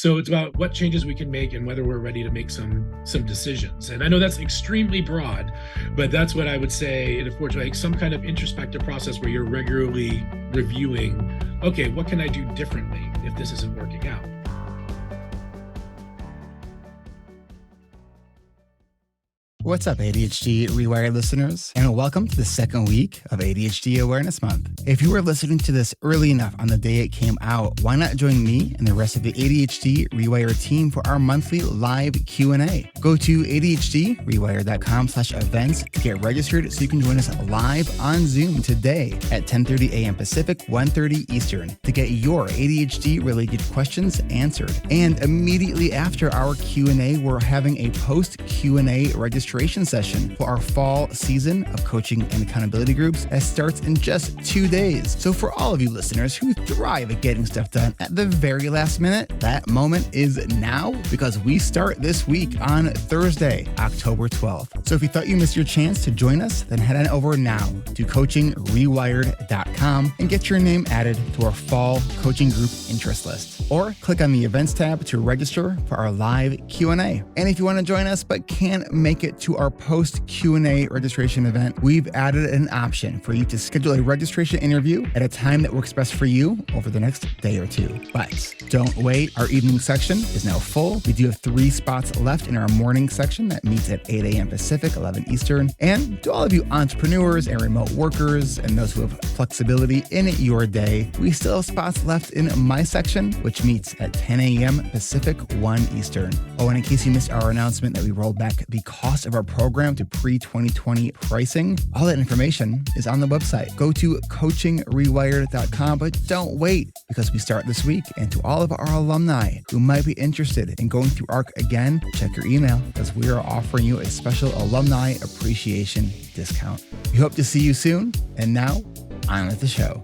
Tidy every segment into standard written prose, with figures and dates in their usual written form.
So it's about what changes we can make and whether we're ready to make some decisions. And I know that's extremely broad, but that's what I would say. And of course, like some kind of introspective process where you're regularly reviewing, okay, what can I do differently if this isn't working out? What's up, ADHD Rewired listeners, and welcome to the second week of ADHD Awareness Month. If you were listening to this early enough on the day it came out, why not join me and the rest of the ADHD Rewired team for our monthly live Q&A? Go to adhdrewired.com/events to get registered so you can join us live on Zoom today at 10:30 a.m. Pacific, 1:30 Eastern to get your ADHD-related questions answered. And immediately after our Q&A, we're having a post-Q&A registration session for our fall season of coaching and accountability groups that starts in just 2 days. So for all of you listeners who thrive at getting stuff done at the very last minute, that moment is now because we start this week on Thursday, October 12th. So if you thought you missed your chance to join us, then head on over now to coachingrewired.com and get your name added to our fall coaching group interest list. Or click on the events tab to register for our live Q&A. And if you want to join us but can't make it to our post Q&A registration event, we've added an option for you to schedule a registration interview at a time that works best for you over the next day or two. But don't wait, our evening section is now full. We do have 3 spots left in our morning section that meets at 8 a.m. Pacific, 11 Eastern. And to all of you entrepreneurs and remote workers and those who have flexibility in your day, we still have spots left in my section, which meets at 10 a.m. Pacific, 1 Eastern. Oh, and in case you missed our announcement that we rolled back the cost of our program to pre-2020 pricing, all that information is on the website. Go to coachingrewired.com, but don't wait because we start this week. And to all of our alumni who might be interested in going through ARC again, check your email because we are offering you a special alumni appreciation discount. We hope to see you soon. And now, on with the show.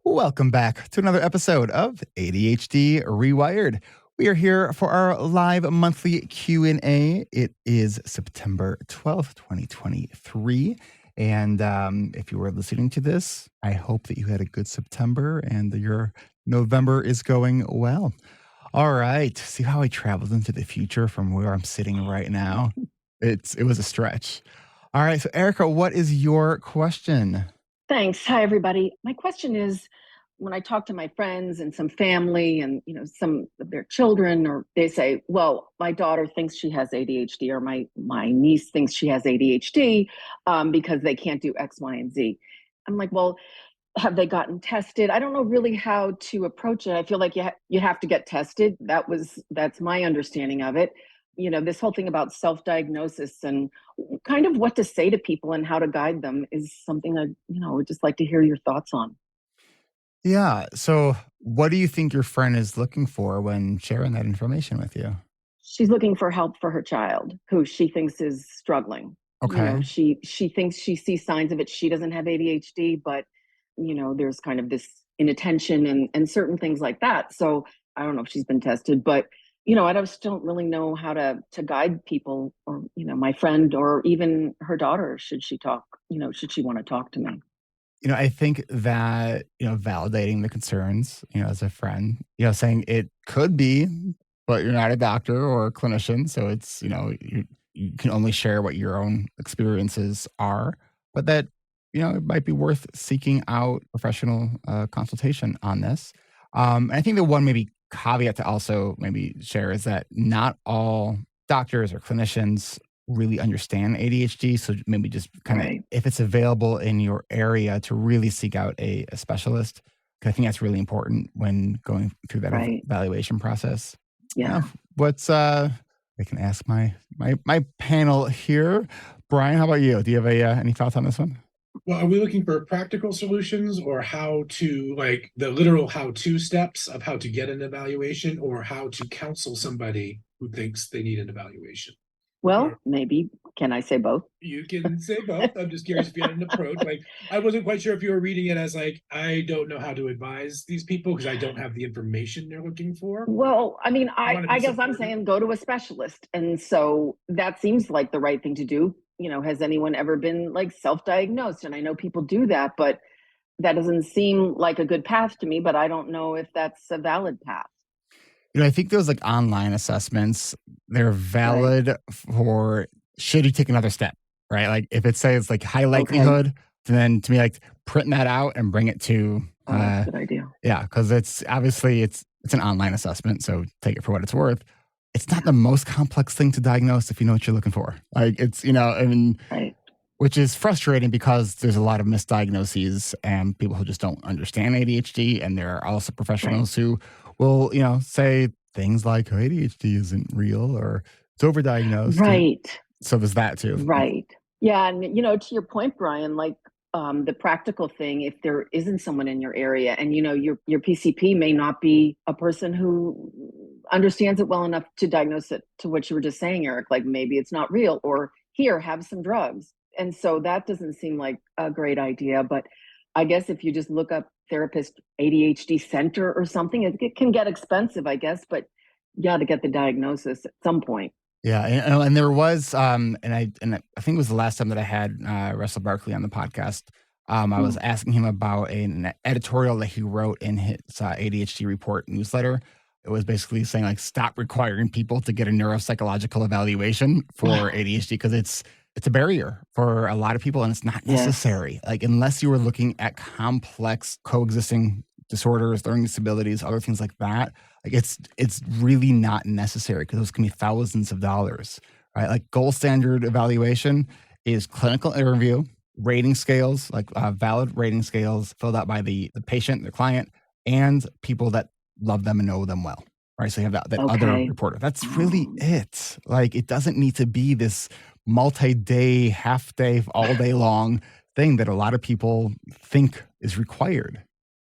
Welcome back to another episode of ADHD Rewired. We are here for our live monthly Q&A. It is September 12th, 2023. And if you were listening to this, I hope that you had a good September and your November is going well. All right. See how I traveled into the future from where I'm sitting right now? It was a stretch. All right. So Erica, what is your question? Thanks. Hi, everybody. My question is, when I talk to my friends and some family and, some of their children, or they say, well, my daughter thinks she has ADHD, or my niece thinks she has ADHD because they can't do X, Y, and Z. I'm like, well, have they gotten tested? I don't know really how to approach it. I feel like you have to get tested. That's my understanding of it. This whole thing about self-diagnosis and kind of what to say to people and how to guide them is something I would just like to hear your thoughts on. Yeah. So what do you think your friend is looking for when sharing that information with you? She's looking for help for her child who she thinks is struggling. Okay. She thinks she sees signs of it. She doesn't have ADHD, but there's kind of this inattention and certain things like that. So I don't know if she's been tested, but I just don't really know how to guide people, or my friend, or even her daughter. Should she want to talk to me? I think that, validating the concerns, as a friend, saying it could be, but you're not a doctor or a clinician. So it's, you can only share what your own experiences are, but that, it might be worth seeking out professional consultation on this. And I think the one maybe caveat to also maybe share is that not all doctors or clinicians really understand ADHD. So maybe just kind of, if it's available in your area, to really seek out a specialist. Because I think that's really important when going through that evaluation process. Yeah. I can ask my panel here. Brian, how about you? Do you have any thoughts on this one? Well, are we looking for practical solutions, or how to, like, the literal how-to steps of how to get an evaluation, or how to counsel somebody who thinks they need an evaluation? Well, maybe. Can I say both? You can say both. I'm just curious if you had an approach. Like, I wasn't quite sure if you were reading it as like, I don't know how to advise these people because I don't have the information they're looking for. Well, I mean, I guess I'm saying go to a specialist. And so that seems like the right thing to do. Has anyone ever been like self-diagnosed? And I know people do that, but that doesn't seem like a good path to me, but I don't know if that's a valid path. I think those like online assessments, they're Right. valid for should you take another step, right? Like if it says like high Okay. likelihood, then to me, like print that out and bring it to, Oh, that's a good idea. yeah, because it's obviously it's an online assessment, so take it for what it's worth. It's not Yeah. the most complex thing to diagnose if you know what you're looking for. Like it's, I mean, Right. which is frustrating because there's a lot of misdiagnoses and people who just don't understand ADHD. And there are also Right. professionals who will, say things like "Oh, ADHD isn't real or it's overdiagnosed. Right. So there's that too. Right. Yeah, and to your point, Brian, like the practical thing, if there isn't someone in your area, and your PCP may not be a person who understands it well enough to diagnose it to what you were just saying, Eric, like maybe it's not real, or here, have some drugs. And so that doesn't seem like a great idea. But I guess if you just look up therapist ADHD center or something, it can get expensive, I guess, but you got to get the diagnosis at some point. Yeah, and there was, and I think it was the last time that I had Russell Barkley on the podcast. I was Mm. asking him about an editorial that he wrote in his ADHD report newsletter. It was basically saying like stop requiring people to get a neuropsychological evaluation for ADHD because it's a barrier for a lot of people and it's not Yes. necessary. Like unless you were looking at complex coexisting disorders, learning disabilities, other things like that, like it's really not necessary because those can be thousands of dollars, right? Like gold standard evaluation is clinical interview, rating scales, like valid rating scales filled out by the patient, the client, and people that love them and know them well, right? So you have that other Okay. reporter. That's really Um, it. Like it doesn't need to be this multi-day, half day, all day long thing that a lot of people think is required.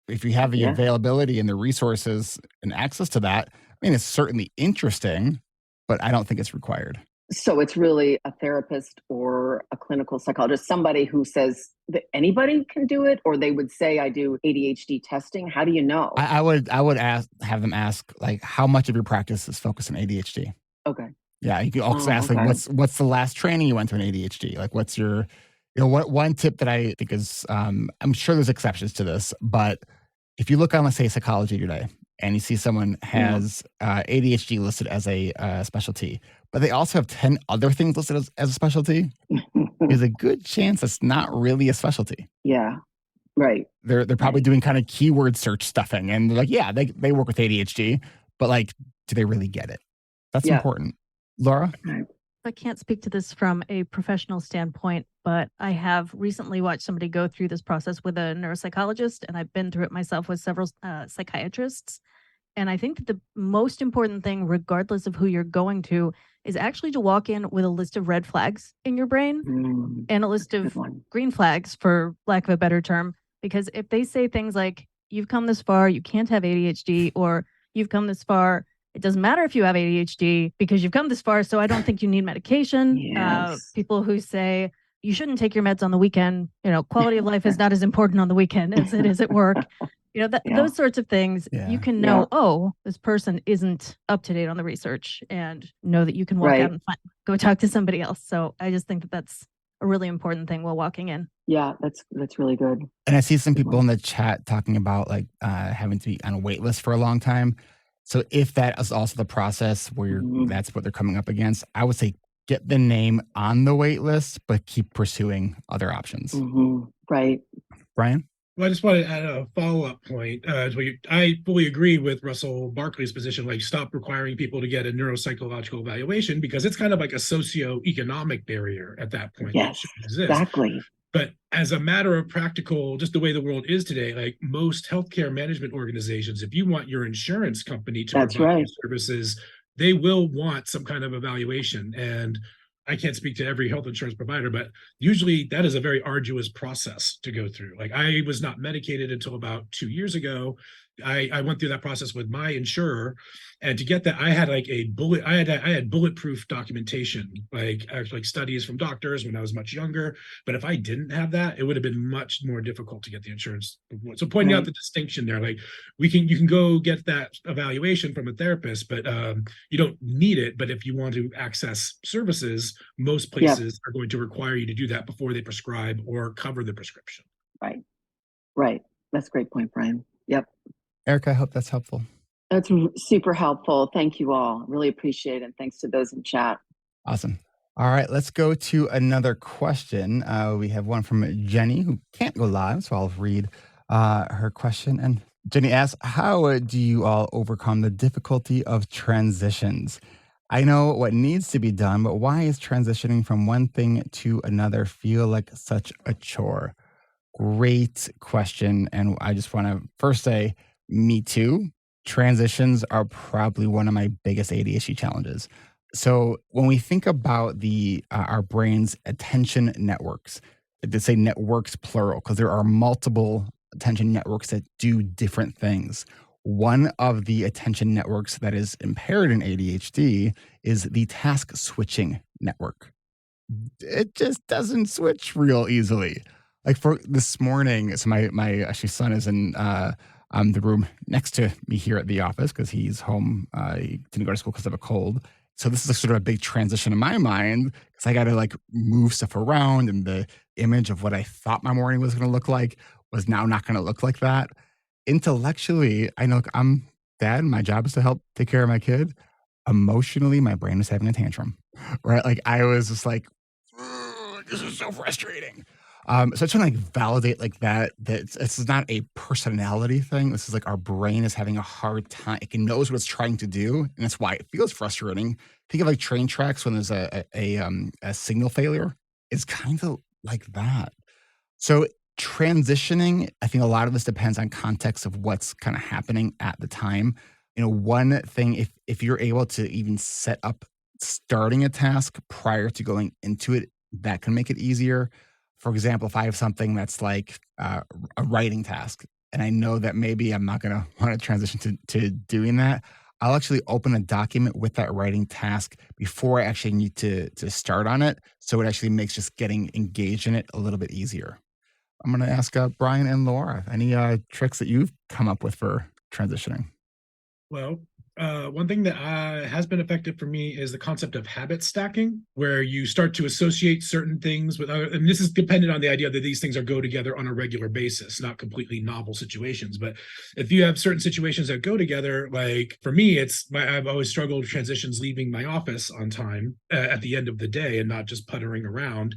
If you have the yeah. availability and the resources and access to that, I mean, it's certainly interesting, but I don't think it's required. So it's really a therapist or a clinical psychologist, somebody who says that anybody can do it, or they would say, I do ADHD testing. How do you know? I would have them ask like how much of your practice is focused on ADHD. Okay. Yeah, you can also Oh, ask like okay. what's the last training you went to in ADHD? Like what's your what one tip that I think is I'm sure there's exceptions to this, but if you look on let's say Psychology Today and you see someone Yeah. has ADHD listed as a specialty, but they also have 10 other things listed as a specialty, there's a good chance it's not really a specialty. Yeah. Right. They're probably Right. doing kind of keyword search stuffing and they're like, yeah, they work with ADHD, but like, do they really get it? That's Yeah. important. Laura? Right. I can't speak to this from a professional standpoint, but I have recently watched somebody go through this process with a neuropsychologist, and I've been through it myself with several psychiatrists. And I think that the most important thing, regardless of who you're going to, is actually to walk in with a list of red flags in your brain and a That's list a good of one. green flags, for lack of a better term. Because if they say things like, you've come this far, you can't have ADHD, or you've come this far, it doesn't matter if you have ADHD because you've come this far, so I don't think you need medication. Yes. People who say, you shouldn't take your meds on the weekend, quality of life is not as important on the weekend as it is at work. Yeah. Those sorts of things, you Yeah. can Yeah. know, oh, this person isn't up to date on the research, and know that you can walk out Right. and go talk to somebody else. So I just think that that's a really important thing while walking in. Yeah. That's really good. And I see some Good people in one. the chat talking about like having to be on a wait list for a long time. So if that is also the process where Mhm. that's what they're coming up against, I would say get the name on the wait list, but keep pursuing other options. Mhm. Right. Brian? Well, I just want to add a follow-up point. I fully agree with Russell Barkley's position, like stop requiring people to get a neuropsychological evaluation because it's kind of like a socioeconomic barrier at that point that Yes. shouldn't exist. Exactly. But as a matter of practical, just the way the world is today, like most healthcare management organizations, if you want your insurance company to That's provide you right. services, they will want some kind of evaluation. And I can't speak to every health insurance provider, but usually that is a very arduous process to go through. Like I was not medicated until about 2 years ago. I went through that process with my insurer, and to get that, I had like I had bulletproof documentation, like actually like studies from doctors when I was much younger. But if I didn't have that, it would have been much more difficult to get the insurance. So pointing out Right. the distinction there, like you can go get that evaluation from a therapist, but you don't need it. But if you want to access services, most Yep. places are going to require you to do that before they prescribe or cover the prescription. Right. Right. That's a great point, Brian. Yep. Erica, I hope that's helpful. That's super helpful. Thank you all. Really appreciate it. And thanks to those in chat. Awesome. All right, let's go to another question. We have one from Jenny, who can't go live, so I'll read her question. And Jenny asks, how do you all overcome the difficulty of transitions? I know what needs to be done, but why is transitioning from one thing to another feel like such a chore? Great question. And I just want to first say, me too. Transitions are probably one of my biggest ADHD challenges. So when we think about the our brain's attention networks, they say networks plural because there are multiple attention networks that do different things. One of the attention networks that is impaired in ADHD is the task switching network. It just doesn't switch real easily. Like for this morning, so my actually son is in the room next to me here at the office because he's home. He didn't go to school because of a cold. So this is a sort of a big transition in my mind because I got to like move stuff around, and the image of what I thought my morning was going to look like was now not going to look like that. Intellectually, I know, look, I'm dad. My job is to help take care of my kid. Emotionally, my brain was having a tantrum, right? Like I was just like, "Ugh, this is so frustrating." So I trying to like validate like that it's not a personality thing. This is like our brain is having a hard time. It knows what it's trying to do, and that's why it feels frustrating. Think of like train tracks when there's a signal failure. It's kind of like that. So transitioning, I think a lot of this depends on context of what's kind of happening at the time. One thing, if you're able to even set up starting a task prior to going into it, that can make it easier. For example, if I have something that's like a writing task, and I know that maybe I'm not going to want to transition to doing that, I'll actually open a document with that writing task before I actually need to start on it. So it actually makes just getting engaged in it a little bit easier. I'm going to ask Brian and Laura, any tricks that you've come up with for transitioning? Well, one thing that has been effective for me is the concept of habit stacking, where you start to associate certain things with other, and this is dependent on the idea that these things are go together on a regular basis, not completely novel situations. But if you have certain situations that go together, like for me, I've always struggled with transitions leaving my office on time at the end of the day and not just puttering around.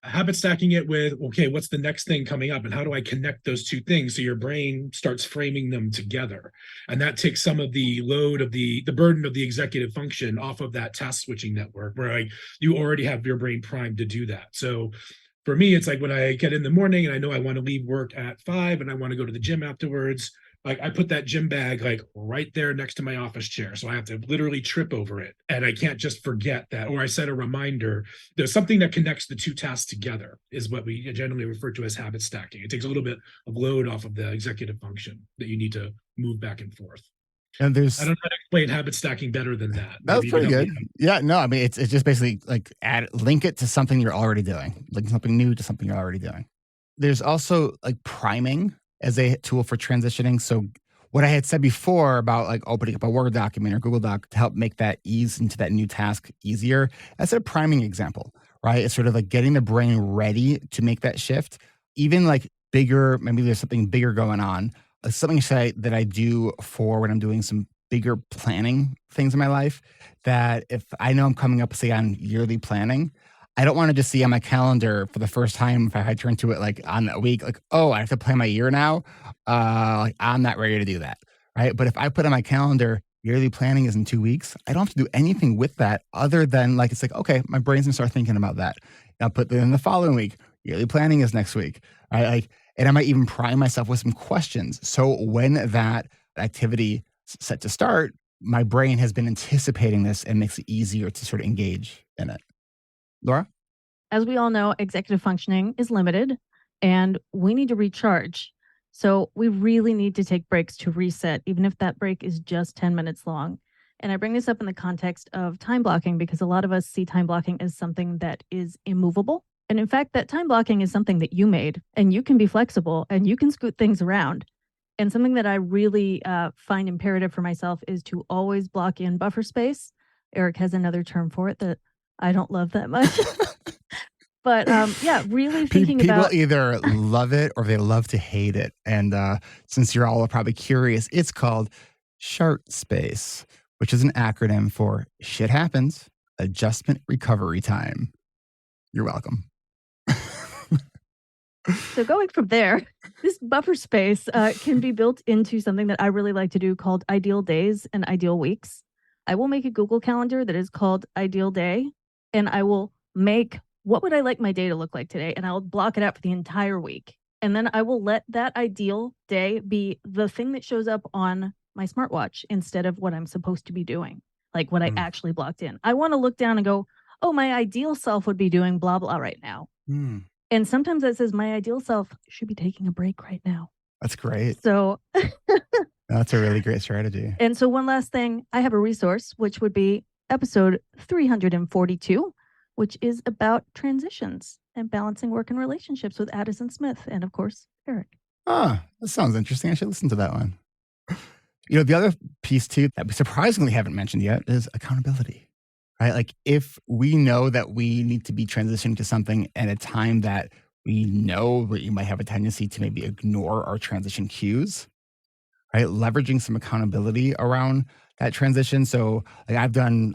Habit stacking it with, okay, what's the next thing coming up and how do I connect those two things so your brain starts framing them together, and that takes some of the load of the burden of the executive function off of that task switching network where you already have your brain primed to do that. So for me, it's like when I get in the morning and I know I want to leave work at 5 and I want to go to the gym afterwards, like I put that gym bag like right there next to my office chair. So I have to literally trip over it. And I can't just forget that. Or I set a reminder. There's something that connects the two tasks together is what we generally refer to as habit stacking. It takes a little bit of load off of the executive function that you need to move back and forth. And I don't know how to explain habit stacking better than that. that was Maybe you can pretty help good. me out. Yeah, no, I mean it's just basically like link it to something you're already doing, like something new to something you're already doing. There's also like priming as a tool for transitioning. So what I had said before about like opening up a Word document or Google Doc to help make that ease into that new task easier, that's a priming example, right? It's sort of like getting the brain ready to make that shift. Even like bigger, maybe there's something bigger going on. Something that I do for when I'm doing some bigger planning things in my life, that if I know I'm coming up, say, on yearly planning, I don't want to just see on my calendar for the first time if I turn to it like on that week, like, oh, I have to plan my year now. Like I'm not ready to do that. Right. But if I put on my calendar, yearly planning is in 2 weeks, I don't have to do anything with that other than like, it's like, okay, my brain's gonna start thinking about that. I'll put that in the following week. Yearly planning is next week. Right. Like, and I might even prime myself with some questions. So when that activity set to start, my brain has been anticipating this and makes it easier to sort of engage in it. Laura? As we all know, executive functioning is limited and we need to recharge. So we really need to take breaks to reset, even if that break is just 10 minutes long. And I bring this up in the context of time blocking because a lot of us see time blocking as something that is immovable. And in fact, that time blocking is something that you made, and you can be flexible and you can scoot things around. And something that I really find imperative for myself is to always block in buffer space. Eric has another term for it that I don't love that much. But yeah, really Pe- thinking People about either love it or they love to hate it. And since you're all probably curious, it's called SHART Space, which is an acronym for Shit Happens, Adjustment Recovery Time. You're welcome. So going from there, this buffer space can be built into something that I really like to do called ideal days and ideal weeks. I will make a Google Calendar that is called Ideal Day, and I will make what would I like my day to look like today, and I'll block it out for the entire week. And then I will let that ideal day be the thing that shows up on my smartwatch instead of what I'm supposed to be doing, like what I Mm. actually blocked in. I want to look down and go, oh, my ideal self would be doing blah, blah right now. Mm. And sometimes that says my ideal self should be taking a break right now. That's great. So, That's a really great strategy. and so one last thing, I have a resource, which would be episode 342, which is about transitions and balancing work and relationships with Addison Smith and, of course, Eric. Ah, that sounds interesting. I should listen to that one. You know, the other piece too that we surprisingly haven't mentioned yet is accountability. Right? Like if we know that we need to be transitioning to something at a time that we know that you might have a tendency to maybe ignore our transition cues, right? Leveraging some accountability around that transition. So like I've done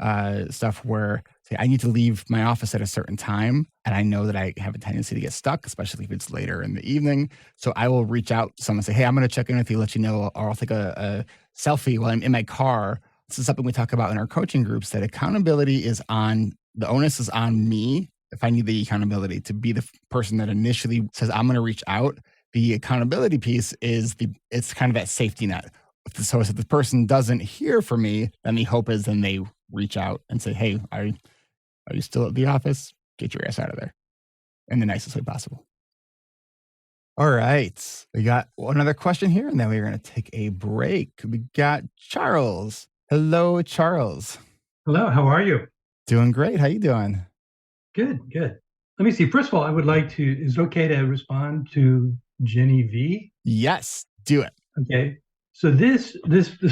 stuff where say I need to leave my office at a certain time and I know that I have a tendency to get stuck, especially if it's later in the evening. So I will reach out to someone and say, hey, I'm going to check in with you, let you know, or I'll take a selfie while I'm in my car. This is something we talk about in our coaching groups, that accountability is on, the onus is on me if I need the accountability to be the person that initially says, I'm going to reach out. The accountability piece is it's kind of that safety net. So if the person doesn't hear from me, then the hope is then they reach out and say, hey, are you still at the office? Get your ass out of there in the nicest way possible. All right. We got another question here, and then we're going to take a break. We got Charles. Hello, Charles. Hello, how are you? Doing great. How you doing? Good, good. Let me see. First of all, I would like to, is it okay to respond to Jenny V? Yes, do it. Okay. So this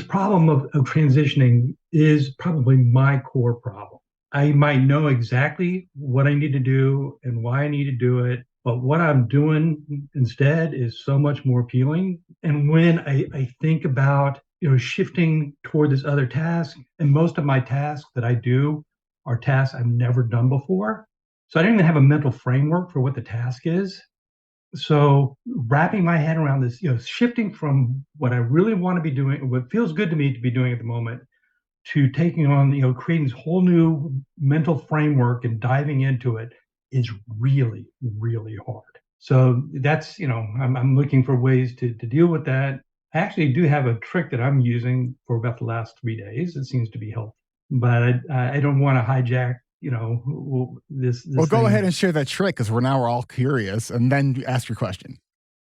problem of transitioning is probably my core problem. I might know exactly what I need to do and why I need to do it, but what I'm doing instead is so much more appealing. And when I think about, shifting toward this other task, and most of my tasks that I do are tasks I've never done before. So I don't even have a mental framework for what the task is. So wrapping my head around this, shifting from what I really want to be doing, what feels good to me to be doing at the moment, to taking on, creating this whole new mental framework and diving into it is really, really hard. So that's, I'm looking for ways to deal with that. I actually do have a trick that I'm using for about the last 3 days. It seems to be helpful, but I don't want to hijack, this. Well, go thing. ahead and share that trick because we're all curious, and then ask your question.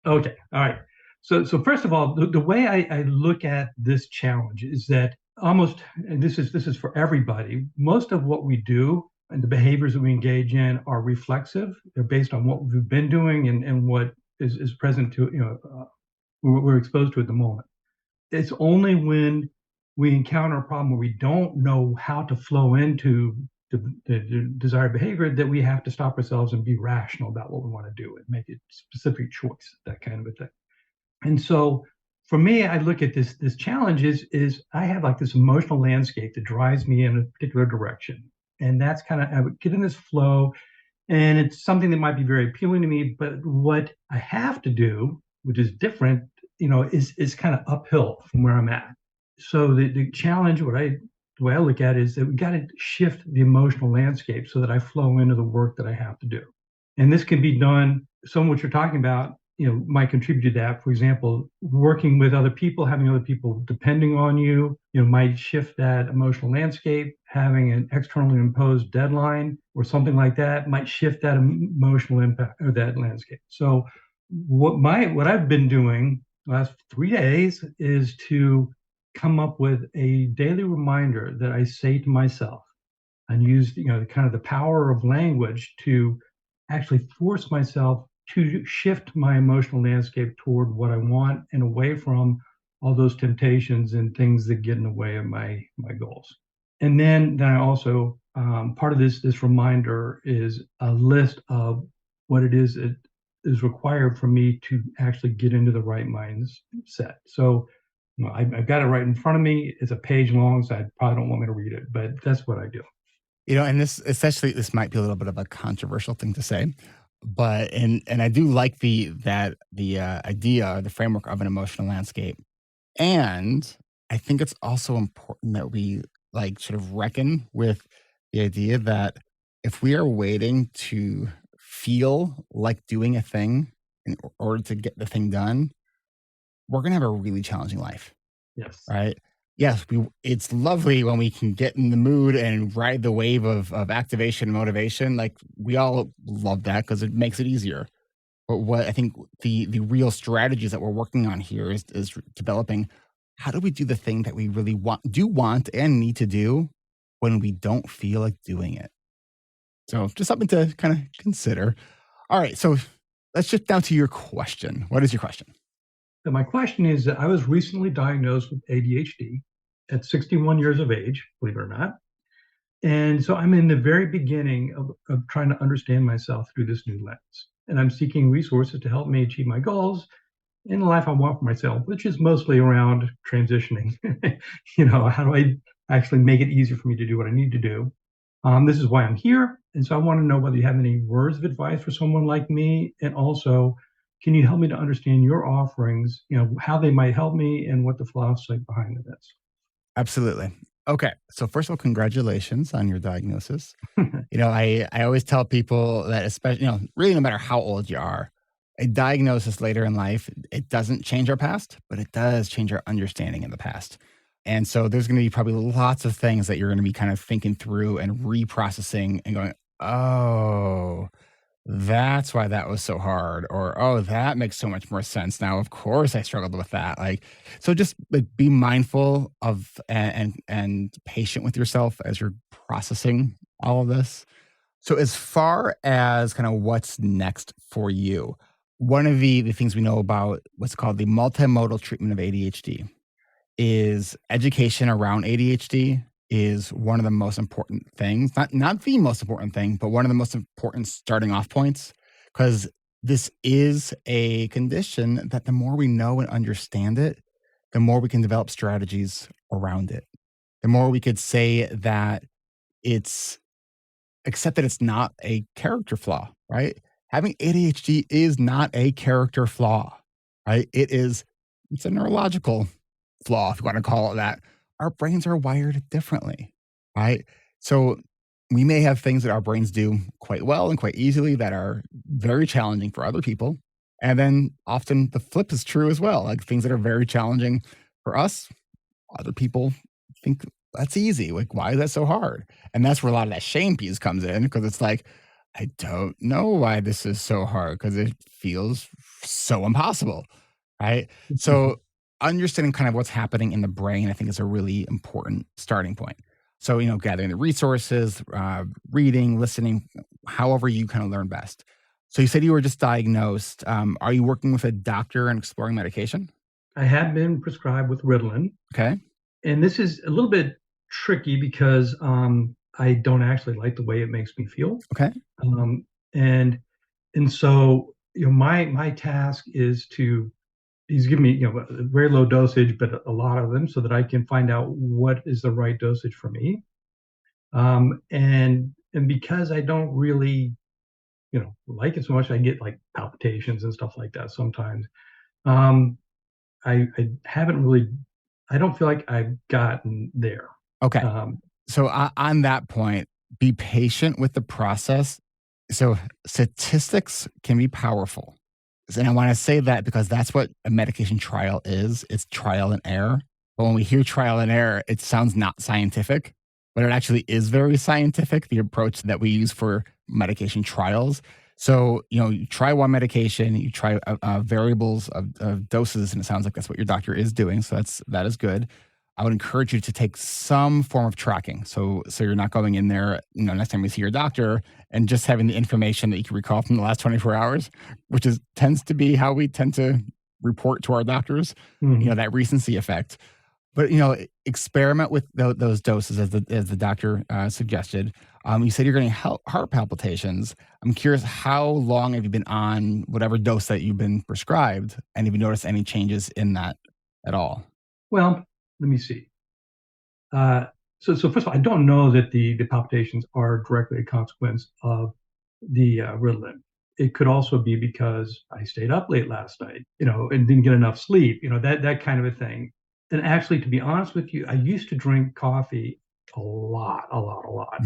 Okay. All right. So first of all, the way I look at this challenge is that almost, and this is for everybody, most of what we do and the behaviors that we engage in are reflexive. They're based on what we've been doing and what is present to, we're exposed to at the moment. It's only when we encounter a problem where we don't know how to flow into the desired behavior that we have to stop ourselves and be rational about what we want to do and make a specific choice, that kind of a thing. And so for me, I look at this challenge is I have like this emotional landscape that drives me in a particular direction. And that's kind of, I would get in this flow, and it's something that might be very appealing to me, but what I have to do, which is different, is kind of uphill from where I'm at. So the challenge, the way I look at it is that we got to shift the emotional landscape so that I flow into the work that I have to do. And this can be done, some of what you're talking about, might contribute to that. For example, working with other people, having other people depending on you, might shift that emotional landscape. Having an externally imposed deadline or something like that might shift that emotional impact or that landscape. So what I've been doing the last 3 days is to come up with a daily reminder that I say to myself, and use kind of the power of language to actually force myself to shift my emotional landscape toward what I want and away from all those temptations and things that get in the way of my goals. And then I also part of this reminder is a list of what it is that is required for me to actually get into the right mindset. So, I've got it right in front of me. It's a page long, so I probably don't want me to read it, but that's what I do. And this might be a little bit of a controversial thing to say, but and I do like the idea, the framework of an emotional landscape. And I think it's also important that we like sort of reckon with the idea that if we are waiting to feel like doing a thing in order to get the thing done, we're going to have a really challenging life, Yes. right? Yes, it's lovely when we can get in the mood and ride the wave of activation and motivation. Like we all love that because it makes it easier. But what I think the real strategies that we're working on here is developing how do we do the thing that we really want and need to do when we don't feel like doing it. So just something to kind of consider. All right, so let's shift down to your question. What is your question? So my question is that I was recently diagnosed with ADHD at 61 years of age, believe it or not. And so I'm in the very beginning of trying to understand myself through this new lens. And I'm seeking resources to help me achieve my goals in the life I want for myself, which is mostly around transitioning. How do I actually make it easier for me to do what I need to do? This is why I'm here. And so I want to know whether you have any words of advice for someone like me. And also, can you help me to understand your offerings, how they might help me and what the philosophy behind it is? Absolutely. Okay. So first of all, congratulations on your diagnosis. I always tell people that especially, really no matter how old you are, a diagnosis later in life, it doesn't change our past, but it does change our understanding of the past. And so there's going to be probably lots of things that you're going to be kind of thinking through and reprocessing and going, oh, that's why that was so hard. Or, oh, that makes so much more sense now. Of course I struggled with that. So just like be mindful of and patient with yourself as you're processing all of this. So as far as kind of what's next for you, one of the things we know about what's called the multimodal treatment of ADHD is education around ADHD is one of the most important things, not the most important thing, but one of the most important starting off points, because this is a condition that the more we know and understand it, the more we can develop strategies around it. The more we could say that except that it's not a character flaw, right? Having ADHD is not a character flaw, right? It's a neurological flaw, if you want to call it that. Our brains are wired differently, right? So we may have things that our brains do quite well and quite easily that are very challenging for other people. And then often the flip is true as well. Like things that are very challenging for us, other people think that's easy. Like, why is that so hard? And that's where a lot of that shame piece comes in, because it's like, I don't know why this is so hard because it feels so impossible, right? So understanding kind of what's happening in the brain, I think, is a really important starting point. So, gathering the resources, reading, listening, however you kind of learn best. So you said you were just diagnosed. Are you working with a doctor and exploring medication? I have been prescribed with Ritalin. Okay. And this is a little bit tricky because I don't actually like the way it makes me feel. Okay. And so my task is he's giving me a very low dosage, but a lot of them, so that I can find out what is the right dosage for me. And because I don't really like it so much, I get like palpitations and stuff like that sometimes. I haven't really. I don't feel like I've gotten there. Okay. So on that point, be patient with the process. So statistics can be powerful. And I want to say that because that's what a medication trial is. It's trial and error. But when we hear trial and error, it sounds not scientific, but it actually is very scientific, the approach that we use for medication trials. So, you try one medication, you try variables of doses, and it sounds like that's what your doctor is doing. So that is good. I would encourage you to take some form of tracking. So you're not going in there, next time you see your doctor and just having the information that you can recall from the last 24 hours, which tends to be how we tend to report to our doctors, Mm-hmm. That recency effect. But experiment with those doses as the doctor suggested. You said you're getting heart palpitations. I'm curious, how long have you been on whatever dose that you've been prescribed, and have you noticed any changes in that at all? Well, let me see. So first of all, I don't know that the palpitations are directly a consequence of the Ritalin. It could also be because I stayed up late last night, and didn't get enough sleep, that kind of a thing. And actually, to be honest with you, I used to drink coffee a lot.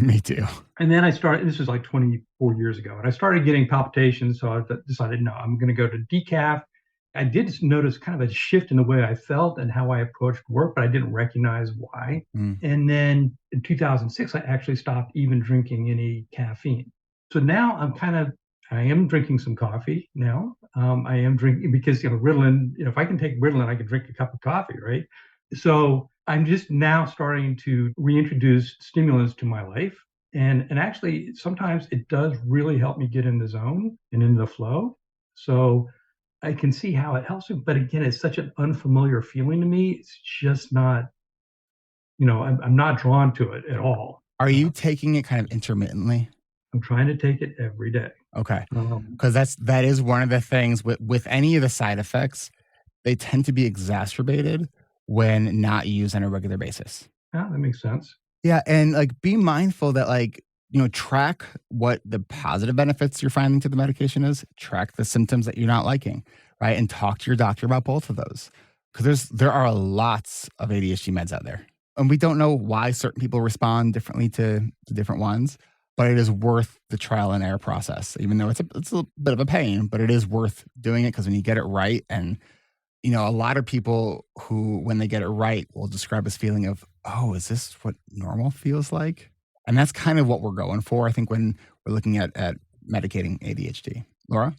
Me too. And then this was like 24 years ago, and I started getting palpitations. So I decided, no, I'm going to go to decaf. I did notice kind of a shift in the way I felt and how I approached work, but I didn't recognize why. And then in 2006, I actually stopped even drinking any caffeine. So now I am drinking some coffee now. I am drinking because, Ritalin, if I can take Ritalin, I can drink a cup of coffee, right? So I'm just now starting to reintroduce stimulants to my life. And actually, sometimes it does really help me get in the zone and in the flow. So I can see how it helps me. But again, it's such an unfamiliar feeling to me. It's just not, I'm not drawn to it at all. Are you taking it kind of intermittently? I'm trying to take it every day. Okay. Because that is one of the things with any of the side effects, they tend to be exacerbated when not used on a regular basis. Yeah, that makes sense. Yeah. And be mindful that track what the positive benefits you're finding to the medication is, track the symptoms that you're not liking, right? And talk to your doctor about both of those. Because there are lots of ADHD meds out there. And we don't know why certain people respond differently to different ones. But it is worth the trial and error process, even though it's a bit of a pain, but it is worth doing it because when you get it right, and a lot of people who, when they get it right, will describe this feeling of, oh, is this what normal feels like? And that's kind of what we're going for, I think, when we're looking at medicating ADHD. Laura?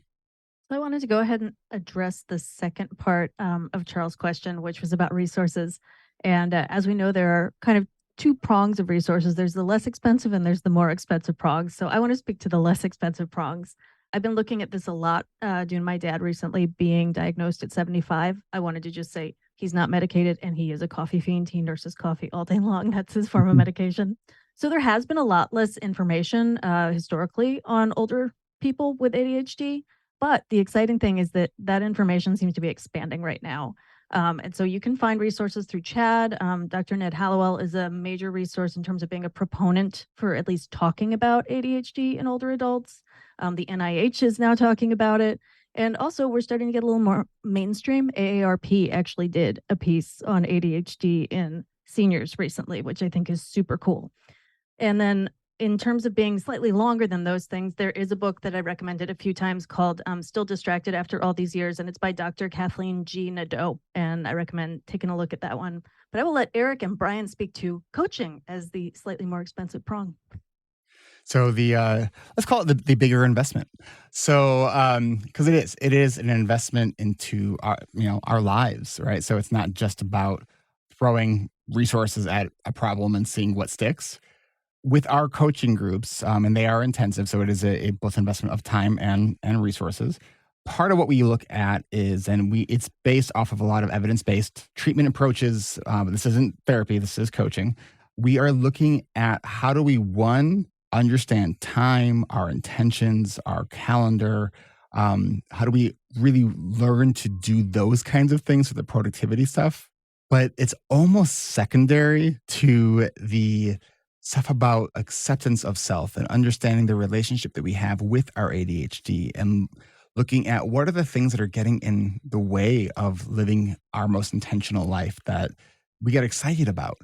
I wanted to go ahead and address the second part of Charles' question, which was about resources. And as we know, there are kind of two prongs of resources. There's the less expensive and there's the more expensive prongs. So I want to speak to the less expensive prongs. I've been looking at this a lot due to my dad recently being diagnosed at 75. I wanted to just say he's not medicated and he is a coffee fiend. He nurses coffee all day long. That's his form of medication. So there has been a lot less information historically on older people with ADHD. But the exciting thing is that information seems to be expanding right now. And so you can find resources through CHAD. Dr. Ned Hallowell is a major resource in terms of being a proponent for at least talking about ADHD in older adults. The NIH is now talking about it. And also we're starting to get a little more mainstream. AARP actually did a piece on ADHD in seniors recently, which I think is super cool. And then in terms of being slightly longer than those things, there is a book that I recommended a few times called Still Distracted After All These Years, and it's by Dr. Kathleen G. Nadeau, and I recommend taking a look at that one. But I will let Eric and Brian speak to coaching as the slightly more expensive prong. So let's call it the bigger investment. So because it is an investment into our lives, right? So it's not just about throwing resources at a problem and seeing what sticks. With our coaching groups, and they are intensive, so it is a both investment of time and resources. Part of what we look at is, it's based off of a lot of evidence-based treatment approaches. This isn't therapy, this is coaching. We are looking at how do we, one, understand time, our intentions, our calendar. How do we really learn to do those kinds of things for the productivity stuff? But it's almost secondary to the stuff about acceptance of self and understanding the relationship that we have with our ADHD and looking at what are the things that are getting in the way of living our most intentional life that we get excited about.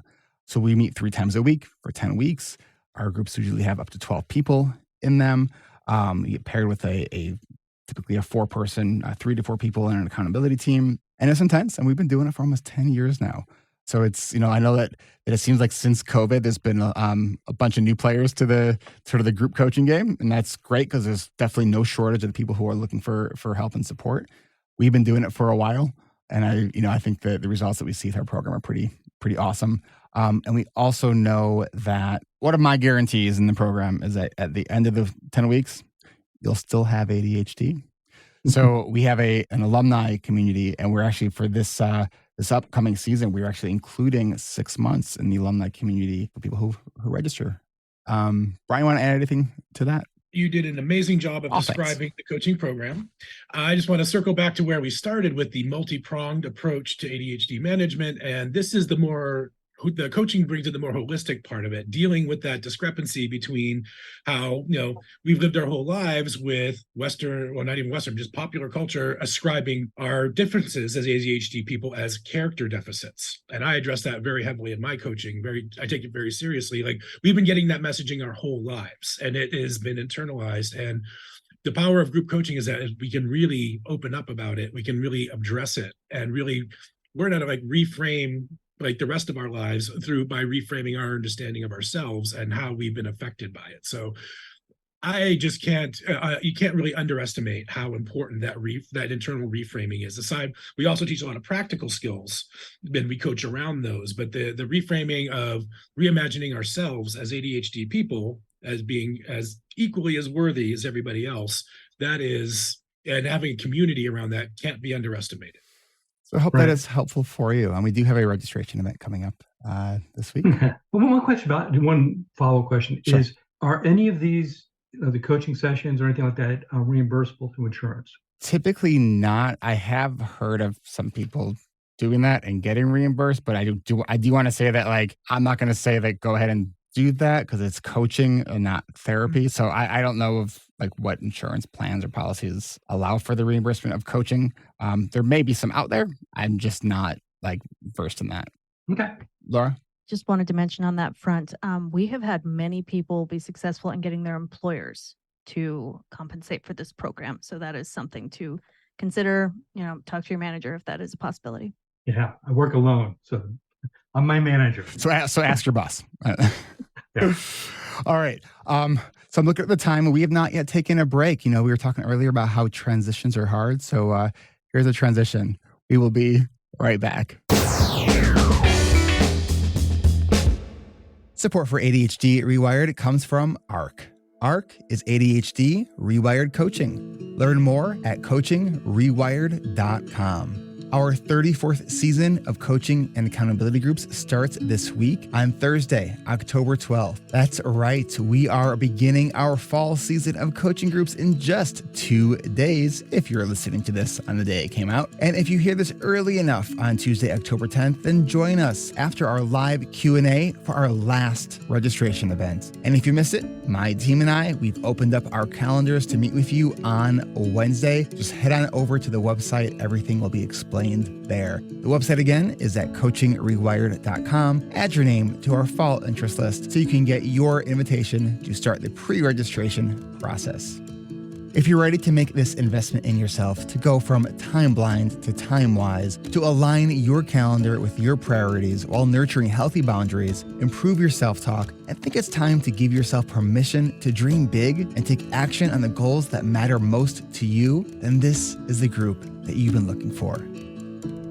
So we meet 3 times a week for 10 weeks. Our groups usually have up to 12 people in them. You get paired with typically a 4-person, 3 to 4 people in an accountability team. And it's intense. And we've been doing it for almost 10 years now. So it's, I know that it seems like since COVID, there's been a bunch of new players to the sort of the group coaching game. And that's great because there's definitely no shortage of the people who are looking for help and support. We've been doing it for a while. And I think that the results that we see with our program are pretty awesome. And we also know that one of my guarantees in the program is that at the end of the 10 weeks, you'll still have ADHD. So we have an alumni community, and we're actually for this this upcoming season, we're actually including 6 months in the alumni community for people who register. Brian, want to add anything to that? You did an amazing job of describing the coaching program. I just want to circle back to where we started with the multi-pronged approach to ADHD management. And this is the coaching brings in the more holistic part of it, dealing with that discrepancy between how, we've lived our whole lives with Western, well, not even Western, just popular culture, ascribing our differences as ADHD people as character deficits. And I address that very heavily in my coaching. I take it very seriously. Like, we've been getting that messaging our whole lives, and it has been internalized. And the power of group coaching is that we can really open up about it. We can really address it and really learn how to reframe the rest of our lives by reframing our understanding of ourselves and how we've been affected by it. So I just can't, you can't really underestimate how important that internal reframing is. We also teach a lot of practical skills, and we coach around those, but the reframing of reimagining ourselves as ADHD people as being as equally as worthy as everybody else, and having a community around that can't be underestimated. So I hope that is helpful for you. And we do have a registration event coming up this week. One follow-up question is, are any of these, the coaching sessions or anything like that, reimbursable through insurance? Typically not. I have heard of some people doing that and getting reimbursed, but I do want to say that, I'm not going to say that go ahead and do that because it's coaching and not therapy. So I don't know of what insurance plans or policies allow for the reimbursement of coaching. There may be some out there. I'm just not versed in that. Okay. Laura? Just wanted to mention on that front, we have had many people be successful in getting their employers to compensate for this program. So that is something to consider, talk to your manager if that is a possibility. Yeah, I work alone, so I'm my manager. So ask your boss. Yeah. All right. So I'm looking at the time. We have not yet taken a break. We were talking earlier about how transitions are hard. So here's a transition. We will be right back. Support for ADHD reWired comes from ARC. ARC is ADHD rewired coaching. Learn more at coachingrewired.com. Our 34th season of coaching and accountability groups starts this week on Thursday, October 12th. That's right. We are beginning our fall season of coaching groups in just 2 days, if you're listening to this on the day it came out. And if you hear this early enough on Tuesday, October 10th, then join us after our live Q&A for our last registration event. And if you missed it, my team and I, we've opened up our calendars to meet with you on Wednesday. Just head on over to the website. Everything will be explained there. The website again is at coachingrewired.com. Add your name to our fall interest list so you can get your invitation to start the pre-registration process. If you're ready to make this investment in yourself, to go from time blind to time wise, to align your calendar with your priorities while nurturing healthy boundaries, improve your self-talk, I think it's time to give yourself permission to dream big and take action on the goals that matter most to you, then this is the group that you've been looking for.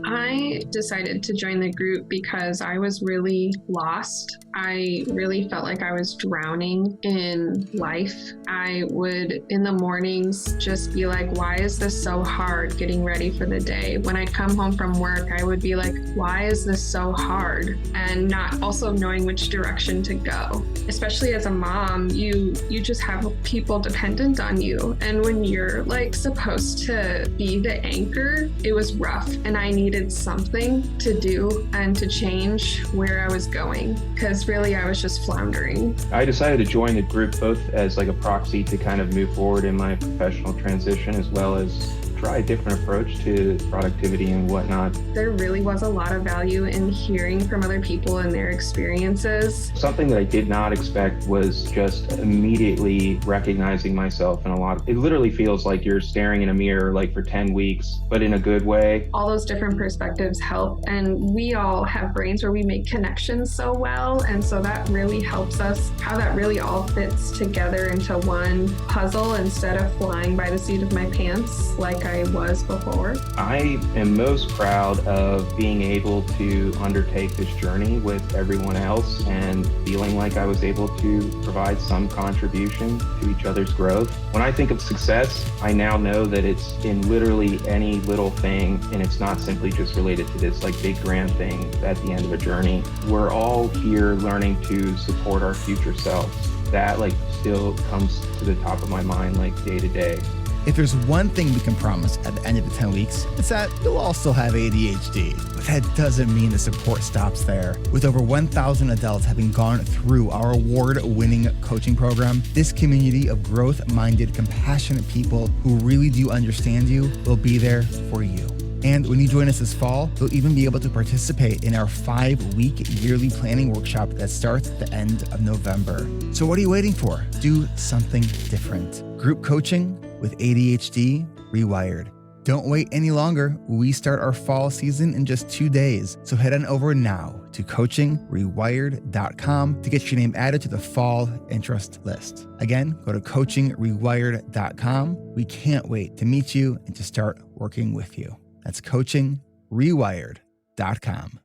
I decided to join the group because I was really lost. I really felt like I was drowning in life. I would, in the mornings, just be like, why is this so hard getting ready for the day? When I'd come home from work, I would be like, why is this so hard? And not also knowing which direction to go. Especially as a mom, you just have people dependent on you. And when you're supposed to be the anchor, it was rough. And I needed something to do and to change where I was going, because really I was just floundering. I decided to join the group both as a proxy to kind of move forward in my professional transition, as well as try a different approach to productivity and whatnot. There really was a lot of value in hearing from other people and their experiences. Something that I did not expect was just immediately recognizing myself in a lot. It literally feels like you're staring in a mirror for 10 weeks, but in a good way. All those different perspectives help, and we all have brains where we make connections so well, and so that really helps us, how that really all fits together into one puzzle instead of flying by the seat of my pants like I I was before. I am most proud of being able to undertake this journey with everyone else and feeling like I was able to provide some contribution to each other's growth. When I think of success, I now know that it's in literally any little thing, and it's not simply just related to this like big grand thing at the end of a journey. We're all here learning to support our future selves. That like still comes to the top of my mind like day to day. If there's one thing we can promise at the end of the 10 weeks, it's that you'll all still have ADHD. But that doesn't mean the support stops there. With over 1,000 adults having gone through our award-winning coaching program, this community of growth-minded, compassionate people who really do understand you will be there for you. And when you join us this fall, you'll even be able to participate in our 5-week yearly planning workshop that starts at the end of November. So what are you waiting for? Do something different. Group coaching with ADHD rewired. Don't wait any longer. We start our fall season in just 2 days. So head on over now to coachingrewired.com to get your name added to the fall interest list. Again, go to coachingrewired.com. We can't wait to meet you and to start working with you. That's coachingrewired.com.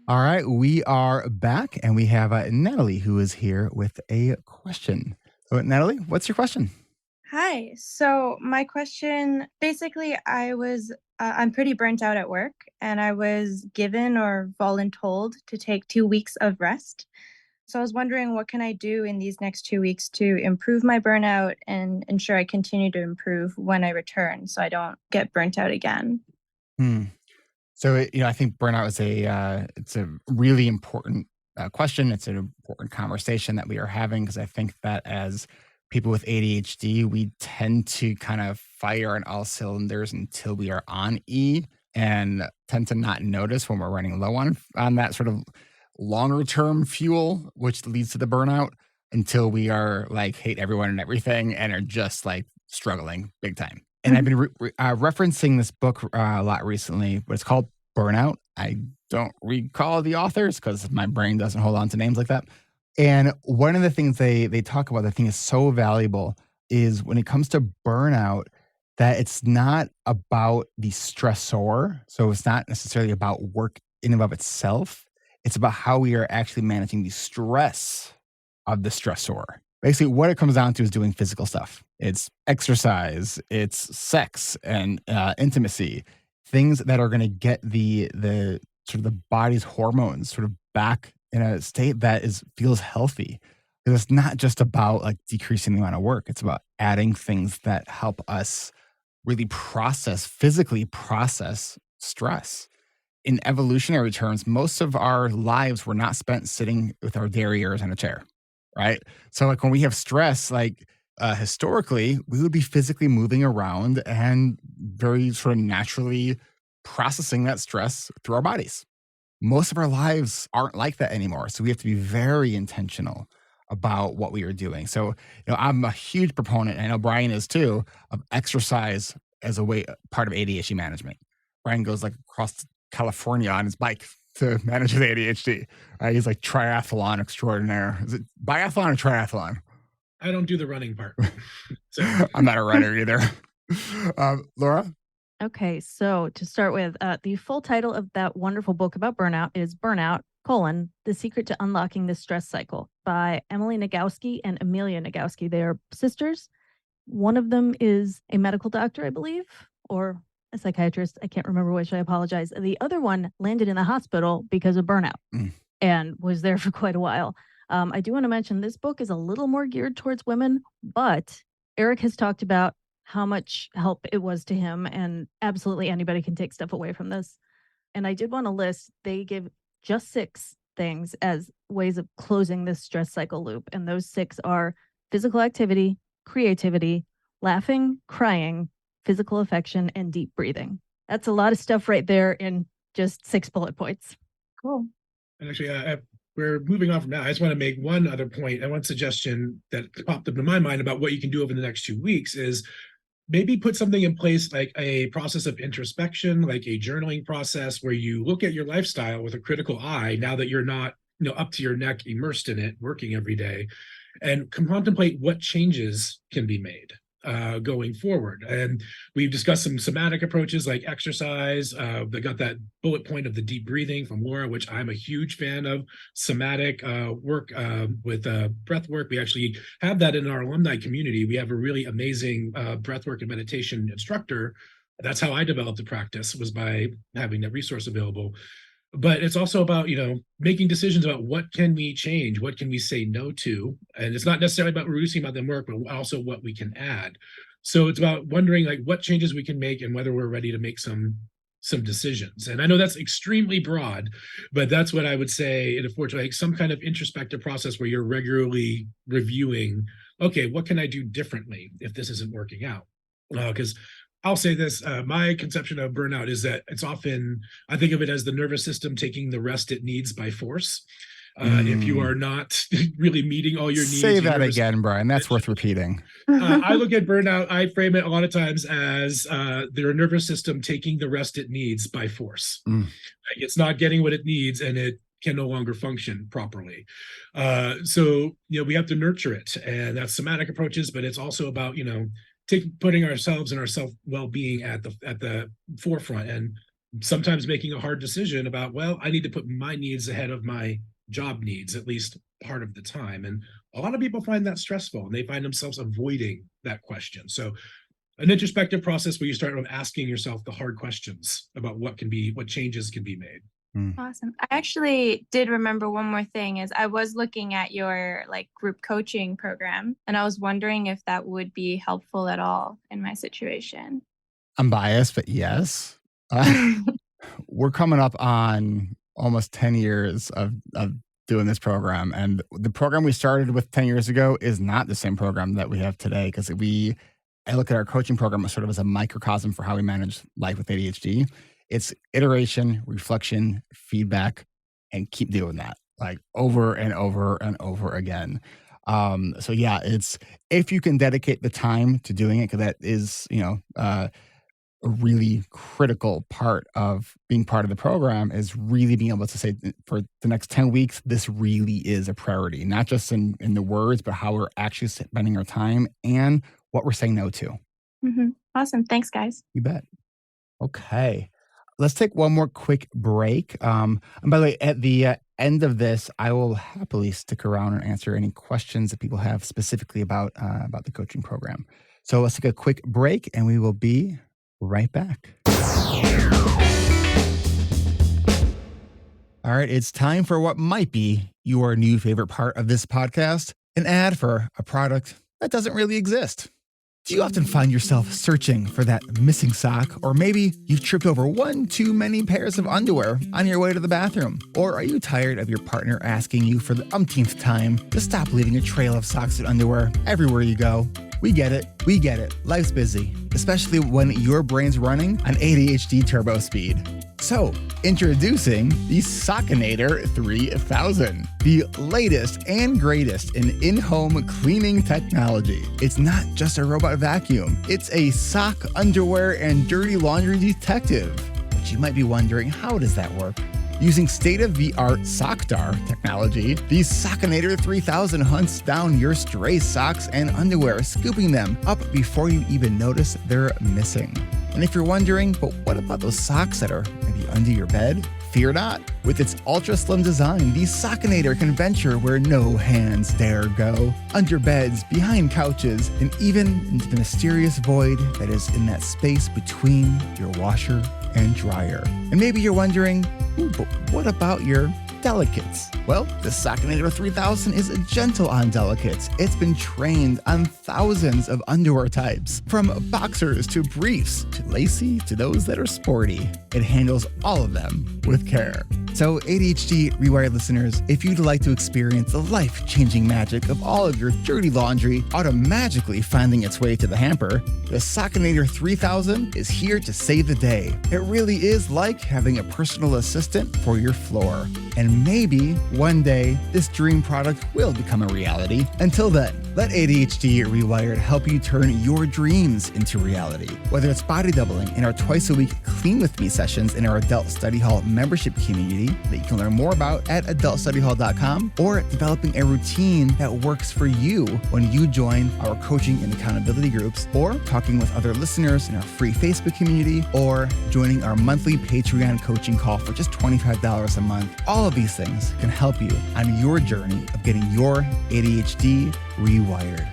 All right, we are back and we have Natalie who is here with a question. So, Natalie, what's your question? Hi. So my question, basically, I'm pretty burnt out at work, and I was given or voluntold to take 2 weeks of rest. So I was wondering, what can I do in these next 2 weeks to improve my burnout and ensure I continue to improve when I return so I don't get burnt out again? So, I think burnout is it's a really important question. It's an important conversation that we are having, because I think that as people with ADHD, we tend to kind of fire on all cylinders until we are on E, and tend to not notice when we're running low on that sort of longer term fuel, which leads to the burnout, until we are like hate everyone and everything and are just like struggling big time. And I've been referencing this book a lot recently, but it's called Burnout. I don't recall the authors because my brain doesn't hold on to names like that. And one of the things they talk about, I think is so valuable, is when it comes to burnout, that it's not about the stressor. So it's not necessarily about work in and of itself. It's about how we are actually managing the stress of the stressor. Basically, what it comes down to is doing physical stuff. It's exercise, it's sex and intimacy, things that are going to get the sort of the body's hormones sort of back in a state that feels healthy. Because it's not just about like decreasing the amount of work. It's about adding things that help us really physically process stress. In evolutionary terms, most of our lives were not spent sitting with our derrieres on a chair, right? So like when we have stress, like historically, we would be physically moving around and very sort of naturally processing that stress through our bodies. Most of our lives aren't like that anymore. So we have to be very intentional about what we are doing. So, I'm a huge proponent, and I know Brian is too, of exercise as a part of ADHD management. Brian goes like across California on his bike to manage his ADHD. He's like triathlon extraordinaire. Is it biathlon or triathlon? I don't do the running part. So. I'm not a runner either. Laura? Okay, so to start with, the full title of that wonderful book about burnout is Burnout, The Secret to Unlocking the Stress Cycle by Emily Nagoski and Amelia Nagoski. They are sisters. One of them is a medical doctor, I believe, or a psychiatrist. I can't remember which. I apologize. The other one landed in the hospital because of burnout and was there for quite a while. I do want to mention this book is a little more geared towards women, but Eric has talked about how much help it was to him, and absolutely anybody can take stuff away from this. And I did want to list, they give just 6 things as ways of closing this stress cycle loop. And those 6 are physical activity, creativity, laughing, crying, physical affection, and deep breathing. That's a lot of stuff right there in just 6 bullet points. Cool. And actually, we're moving on from that. I just want to make one other point and one suggestion that popped up in my mind about what you can do over the next 2 weeks is maybe put something in place like a process of introspection, like a journaling process where you look at your lifestyle with a critical eye now that you're not up to your neck immersed in it, working every day. and contemplate what changes can be made going forward. And we've discussed some somatic approaches like exercise. They got that bullet point of the deep breathing from Laura, which I'm a huge fan of. Somatic work with breath work. We actually have that in our alumni community. We have a really amazing breath work and meditation instructor. That's how I developed the practice, was by having that resource available. But it's also about, making decisions about what can we change, what can we say no to. And it's not necessarily about reducing about them work, but also what we can add. So it's about wondering like what changes we can make and whether we're ready to make some decisions. And I know that's extremely broad, but that's what I would say, in unfortunately, like some kind of introspective process where you're regularly reviewing, okay, what can I do differently if this isn't working out? Because I'll say this, my conception of burnout is that it's often, I think of it as the nervous system taking the rest it needs by force. If you are not really meeting all your needs. Say that again, Brian. That's worth repeating. I look at burnout, I frame it a lot of times as their nervous system taking the rest it needs by force. Like, it's not getting what it needs and it can no longer function properly. So, we have to nurture it. And that's somatic approaches, but it's also about, putting ourselves and our self-well-being at the forefront, and sometimes making a hard decision about, well, I need to put my needs ahead of my job needs, at least part of the time. And a lot of people find that stressful and they find themselves avoiding that question. So an introspective process where you start with asking yourself the hard questions about what changes can be made. Awesome. I actually did remember one more thing is I was looking at your group coaching program, and I was wondering if that would be helpful at all in my situation. I'm biased, but yes. We're coming up on almost 10 years of doing this program. And the program we started with 10 years ago is not the same program that we have today, because I look at our coaching program sort of as a microcosm for how we manage life with ADHD. It's iteration, reflection, feedback, and keep doing that over and over and over again. So yeah, it's if you can dedicate the time to doing it, because that is, a really critical part of being part of the program, is really being able to say for the next 10 weeks, this really is a priority, not just in the words, but how we're actually spending our time and what we're saying no to. Mm-hmm. Awesome. Thanks, guys. You bet. Okay. Let's take one more quick break. And by the way, at the end of this, I will happily stick around and answer any questions that people have specifically about the coaching program. So let's take a quick break and we will be right back. All right, it's time for what might be your new favorite part of this podcast, an ad for a product that doesn't really exist. Do you often find yourself searching for that missing sock? Or maybe you've tripped over one too many pairs of underwear on your way to the bathroom? Or are you tired of your partner asking you for the umpteenth time to stop leaving a trail of socks and underwear everywhere you go? We get it. We get it. Life's busy, especially when your brain's running on ADHD turbo speed. So, introducing the Sockinator 3000, the latest and greatest in-home cleaning technology. It's not just a robot vacuum. It's a sock, underwear, and dirty laundry detective. But you might be wondering, how does that work? Using state-of-the-art SockDar technology, the Sockinator 3000 hunts down your stray socks and underwear, scooping them up before you even notice they're missing. And if you're wondering, but what about those socks that are maybe under your bed? Fear not. With its ultra-slim design, the Sockinator can venture where no hands dare go. Under beds, behind couches, and even into the mysterious void that is in that space between your washer and dryer. And maybe you're wondering, but what about your delicates? Well, the Sockinator 3000 is gentle on delicates. It's been trained on thousands of underwear types, from boxers to briefs to lacy to those that are sporty. It handles all of them with care. So ADHD reWired listeners, if you'd like to experience the life-changing magic of all of your dirty laundry auto-magically finding its way to the hamper, the Sockinator 3000 is here to save the day. It really is like having a personal assistant for your floor. And maybe one day this dream product will become a reality. Until then, let ADHD reWired help you turn your dreams into reality. Whether it's body doubling in our twice-a-week Clean With Me sessions in our Adult Study Hall membership community, community that you can learn more about at adultstudyhall.com, or developing a routine that works for you when you join our coaching and accountability groups, or talking with other listeners in our free Facebook community, or joining our monthly Patreon coaching call for just $25 a month. All of these things can help you on your journey of getting your ADHD rewired.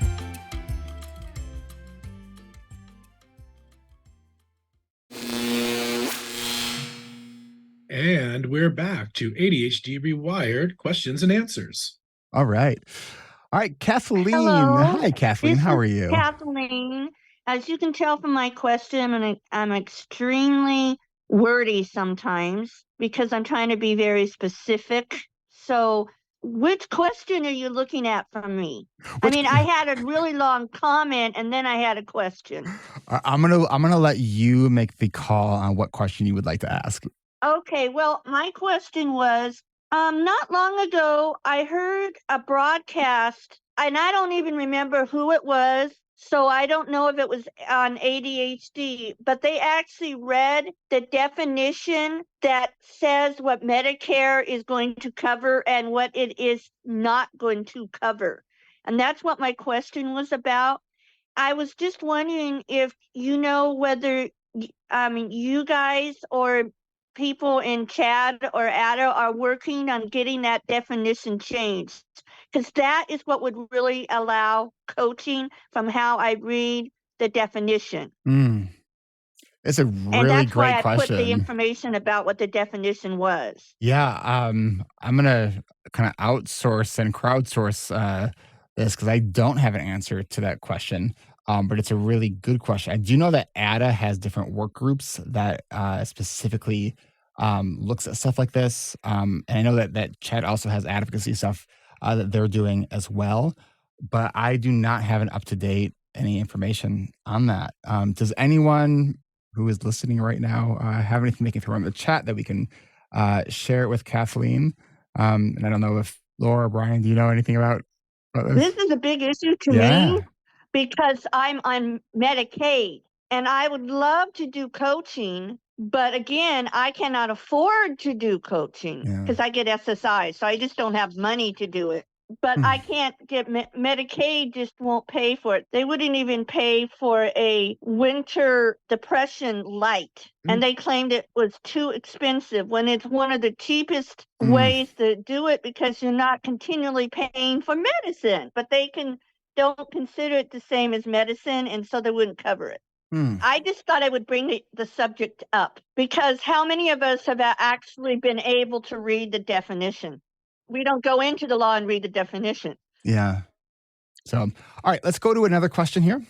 And we're back to ADHD Rewired questions and answers. All right. All right, Kathleen. Hello. Hi, Kathleen. This How is are you? Kathleen. As you can tell from my question, I'm extremely wordy sometimes because I'm trying to be very specific. So which question are you looking at from me? I had a really long comment and then I had a question. I'm gonna let you make the call on what question you would like to ask. Okay, well, my question was, not long ago, I heard a broadcast, and I don't even remember who it was, so I don't know if it was on ADHD, but they actually read the definition that says what Medicare is going to cover and what it is not going to cover. And that's what my question was about. I was just wondering if you know whether, you guys or people in Chad or Ada are working on getting that definition changed, because that is what would really allow coaching from how I read the definition. It's a And really that's why great I put the question. information about what the definition was. Yeah, I'm gonna kind of outsource and crowdsource this because I don't have an answer to that question. But it's a really good question. I do know that ADA has different work groups that specifically looks at stuff like this. And I know that Chet also has advocacy stuff that they're doing as well. But I do not have an up-to-date any information on that. Does anyone who is listening right now have anything they can throw in the chat that we can share it with Kathleen? And I don't know if Laura or Brian, do you know anything about this? This is a big issue to me because I'm on Medicaid and I would love to do coaching, but again, I cannot afford to do coaching because I get SSI, so I just don't have money to do it. But I can't get Medicaid, just won't pay for it. They wouldn't even pay for a winter depression light. And they claimed it was too expensive when it's one of the cheapest ways to do it because you're not continually paying for medicine. But they don't consider it the same as medicine, and so they wouldn't cover it. I just thought I would bring the subject up because how many of us have actually been able to read the definition? We don't go into the law and read the definition. Yeah. So, all right, let's go to another question here.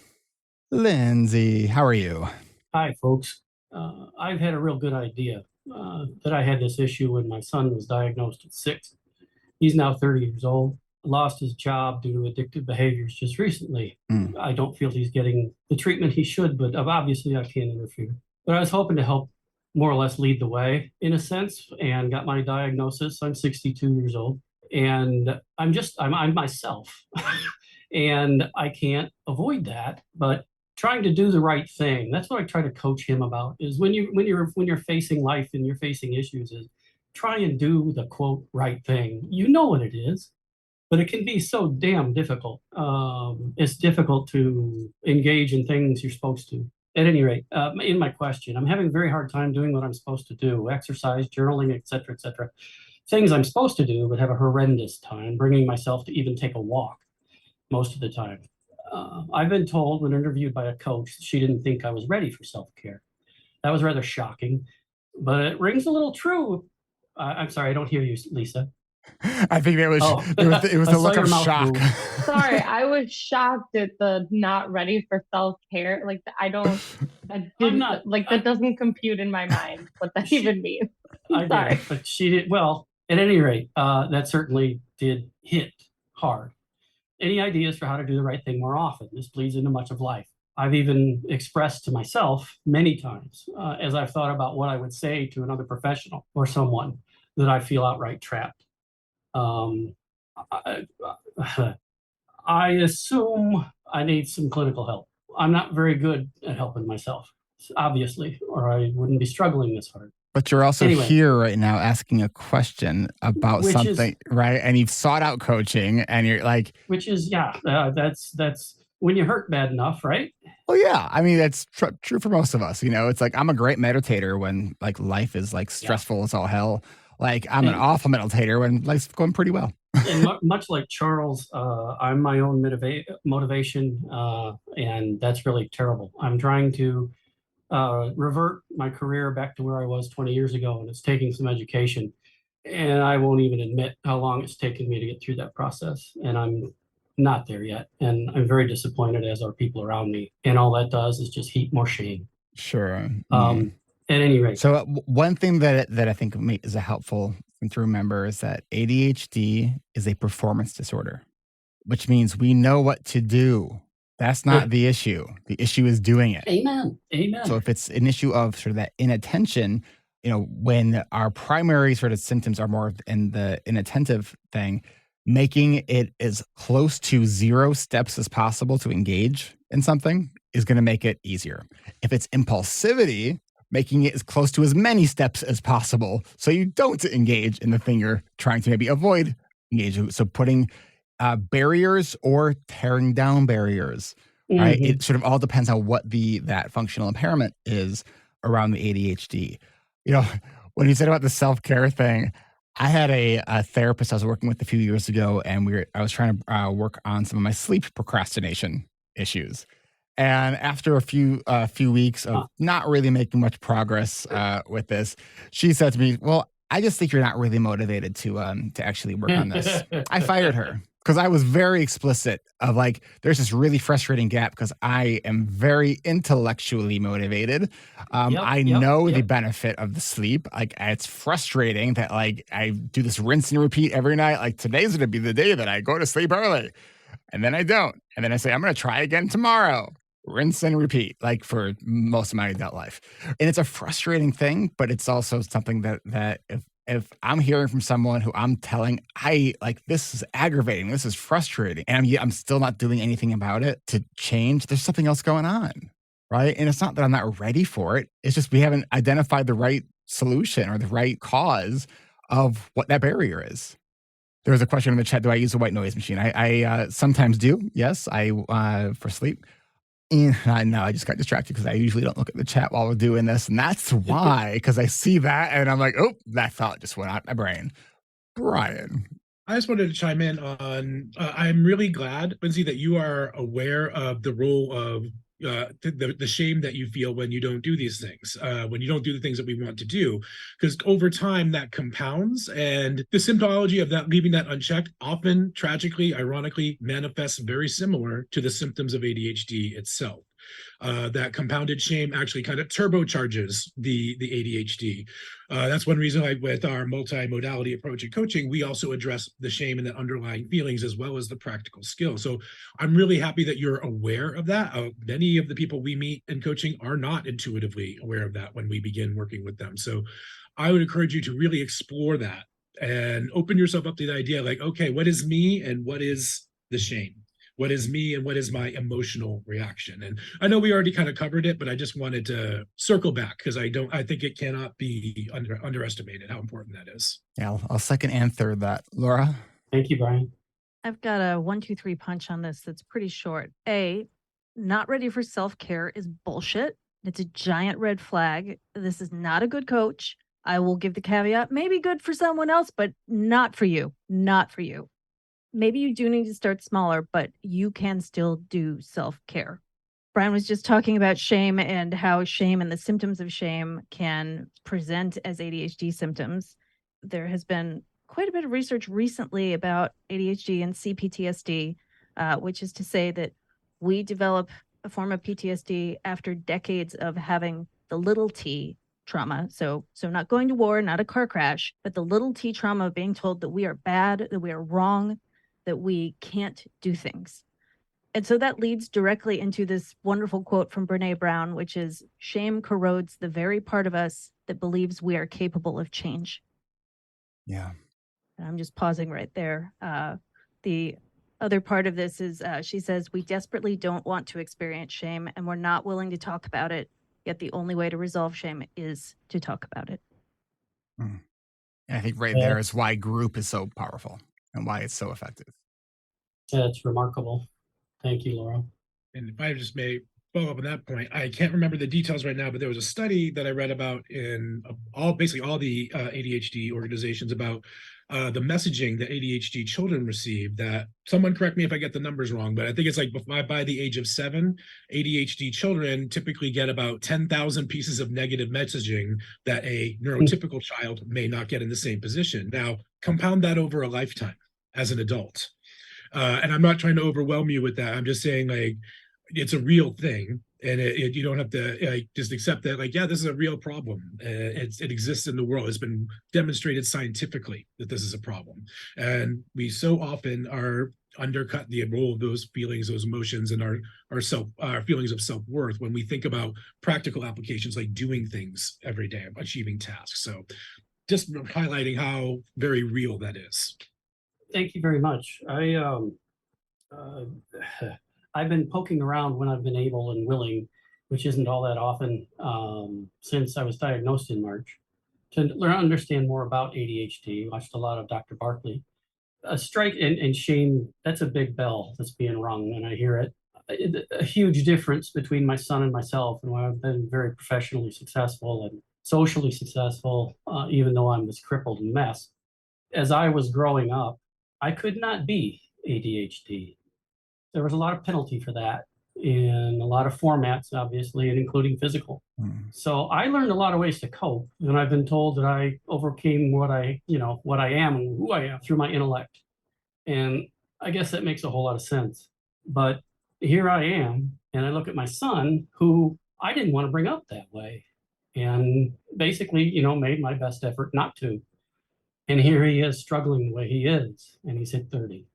Lindsay, how are you? Hi, folks. I've had a real good idea that I had this issue when my son was diagnosed at 6. He's now 30 years old, lost his job due to addictive behaviors just recently. I don't feel he's getting the treatment he should, but obviously I can't interfere. But I was hoping to help more or less lead the way in a sense and got my diagnosis. I'm 62 years old and I'm myself and I can't avoid that, but trying to do the right thing. That's what I try to coach him about is when you're facing life and you're facing issues is try and do the quote right thing. You know what it is, but it can be so damn difficult. It's difficult to engage in things you're supposed to. At any rate, in my question, I'm having a very hard time doing what I'm supposed to do, exercise, journaling, et cetera, things I'm supposed to do, but have a horrendous time bringing myself to even take a walk most of the time. I've been told when interviewed by a coach, she didn't think I was ready for self-care. That was rather shocking, but it rings a little true. I'm sorry, I don't hear you, Lisa. I think it was the look of shock. Sorry, I was shocked at the not ready for self-care. Like that doesn't compute in my mind what that even means. Sorry. Did, but she did well. At any rate, that certainly did hit hard. Any ideas for how to do the right thing more often? This bleeds into much of life. I've even expressed to myself many times as I've thought about what I would say to another professional or someone that I feel outright trapped. I assume I need some clinical help. I'm not very good at helping myself, obviously, or I wouldn't be struggling this hard. But you're also Anyway. here right now asking a question about Which something, right? And you've sought out coaching and you're like, Which is, that's when you hurt bad enough, right? well, yeah. I mean, that's true for most of us. You know, it's like I'm a great meditator when like life is like stressful as all hell. Like I'm an awful meditator when life's going pretty well. And much like Charles, I'm my own motivation, and that's really terrible. I'm trying to revert my career back to where I was 20 years ago, and it's taking some education. And I won't even admit how long it's taken me to get through that process. And I'm not there yet. And I'm very disappointed, as are people around me. And all that does is just heap more shame. Sure. At any rate. So one thing that I think is a helpful thing to remember is that ADHD is a performance disorder, which means we know what to do. That's not the issue. The issue is doing it. Amen. So if it's an issue of sort of that inattention, you know, when our primary sort of symptoms are more in the inattentive thing, making it as close to 0 steps as possible to engage in something is going to make it easier. If it's impulsivity, making it as close to as many steps as possible so you don't engage in the thing you're trying to maybe avoid engaging. So putting barriers or tearing down barriers, right? It sort of all depends on what that functional impairment is around the ADHD. You know, when you said about the self-care thing, I had a therapist I was working with a few years ago, and I was trying to work on some of my sleep procrastination issues. And after a few weeks of not really making much progress with this, she said to me, "Well, I just think you're not really motivated to actually work on this." I fired her because I was very explicit of like, there's this really frustrating gap because I am very intellectually motivated. I know the benefit of the sleep. Like, it's frustrating that like I do this rinse and repeat every night. Like, today's going to be the day that I go to sleep early, and then I don't. And then I say, I'm going to try again tomorrow. Rinse and repeat, like for most of my adult life. And it's a frustrating thing, but it's also something that if I'm hearing from someone who I'm telling, this is aggravating, this is frustrating, and I'm still not doing anything about it to change, there's something else going on, right? And it's not that I'm not ready for it. It's just we haven't identified the right solution or the right cause of what that barrier is. There was a question in the chat, do I use a white noise machine? I sometimes do, yes, for sleep. And no, I just got distracted because I usually don't look at the chat while we're doing this. And that's why, because I see that and I'm like, oh, that thought just went out my brain. Brian. I just wanted to chime in on, I'm really glad, Lindsay, that you are aware of the role of the shame that you feel when you don't do these things, when you don't do the things that we want to do, because over time that compounds, and the symptomology of that, leaving that unchecked, often tragically, ironically, manifests very similar to the symptoms of ADHD itself. That compounded shame actually kind of turbocharges the ADHD. That's one reason, like with our multimodality approach in coaching, we also address the shame and the underlying feelings as well as the practical skills. So I'm really happy that you're aware of that. Many of the people we meet in coaching are not intuitively aware of that when we begin working with them. So I would encourage you to really explore that and open yourself up to the idea, like, okay, what is me and what is the shame? What is me and what is my emotional reaction? And I know we already kind of covered it, but I just wanted to circle back because I think it cannot be underestimated how important that is. Yeah, I'll second and third that. Laura? Thank you, Brian. I've got a 1, 2, 3 punch on this that's pretty short. A, not ready for self-care is bullshit. It's a giant red flag. This is not a good coach. I will give the caveat, maybe good for someone else, but not for you. Not for you. Maybe you do need to start smaller, but you can still do self-care. Brian was just talking about shame and how shame and the symptoms of shame can present as ADHD symptoms. There has been quite a bit of research recently about ADHD and CPTSD, which is to say that we develop a form of PTSD after decades of having the little t trauma. So not going to war, not a car crash, but the little t trauma of being told that we are bad, that we are wrong, that we can't do things. And so that leads directly into this wonderful quote from Brene Brown, which is, shame corrodes the very part of us that believes we are capable of change. Yeah. And I'm just pausing right there. The other part of this is, she says, we desperately don't want to experience shame and we're not willing to talk about it. Yet the only way to resolve shame is to talk about it. Mm. And I think right Yeah, there is why group is so powerful and why it's so effective. it's remarkable. Thank you, Laura. And if I just may follow up on that point, I can't remember the details right now, but there was a study that I read about in basically all the ADHD organizations about the messaging that ADHD children receive. That someone correct me if I get the numbers wrong, but I think it's like by the age of 7, ADHD children typically get about 10,000 pieces of negative messaging that a neurotypical child may not get in the same position. Now, compound that over a lifetime as an adult. And I'm not trying to overwhelm you with that. I'm just saying, like, it's a real thing, and you don't have to like just accept that. Like, yeah, this is a real problem. It exists in the world. It's been demonstrated scientifically that this is a problem, and we so often are undercut the role of those feelings, those emotions, and our feelings of self worth when we think about practical applications like doing things every day, achieving tasks. So, just highlighting how very real that is. Thank you very much. Uh, I've been poking around when I've been able and willing, which isn't all that often, since I was diagnosed in March, to learn understand more about ADHD. Watched a lot of Dr. Barkley. A strike and shame, that's a big bell that's being rung when I hear it. A huge difference between my son and myself, and I've been very professionally successful and socially successful, even though I'm this crippled mess. As I was growing up, I could not be ADHD. There was a lot of penalty for that in a lot of formats, obviously, and including physical. So I learned a lot of ways to cope, and I've been told that I overcame what I am and who I am through my intellect. And I guess that makes a whole lot of sense. But here I am, and I look at my son, who I didn't want to bring up that way, and basically, made my best effort not to. And here he is struggling the way he is, and he's hit 30.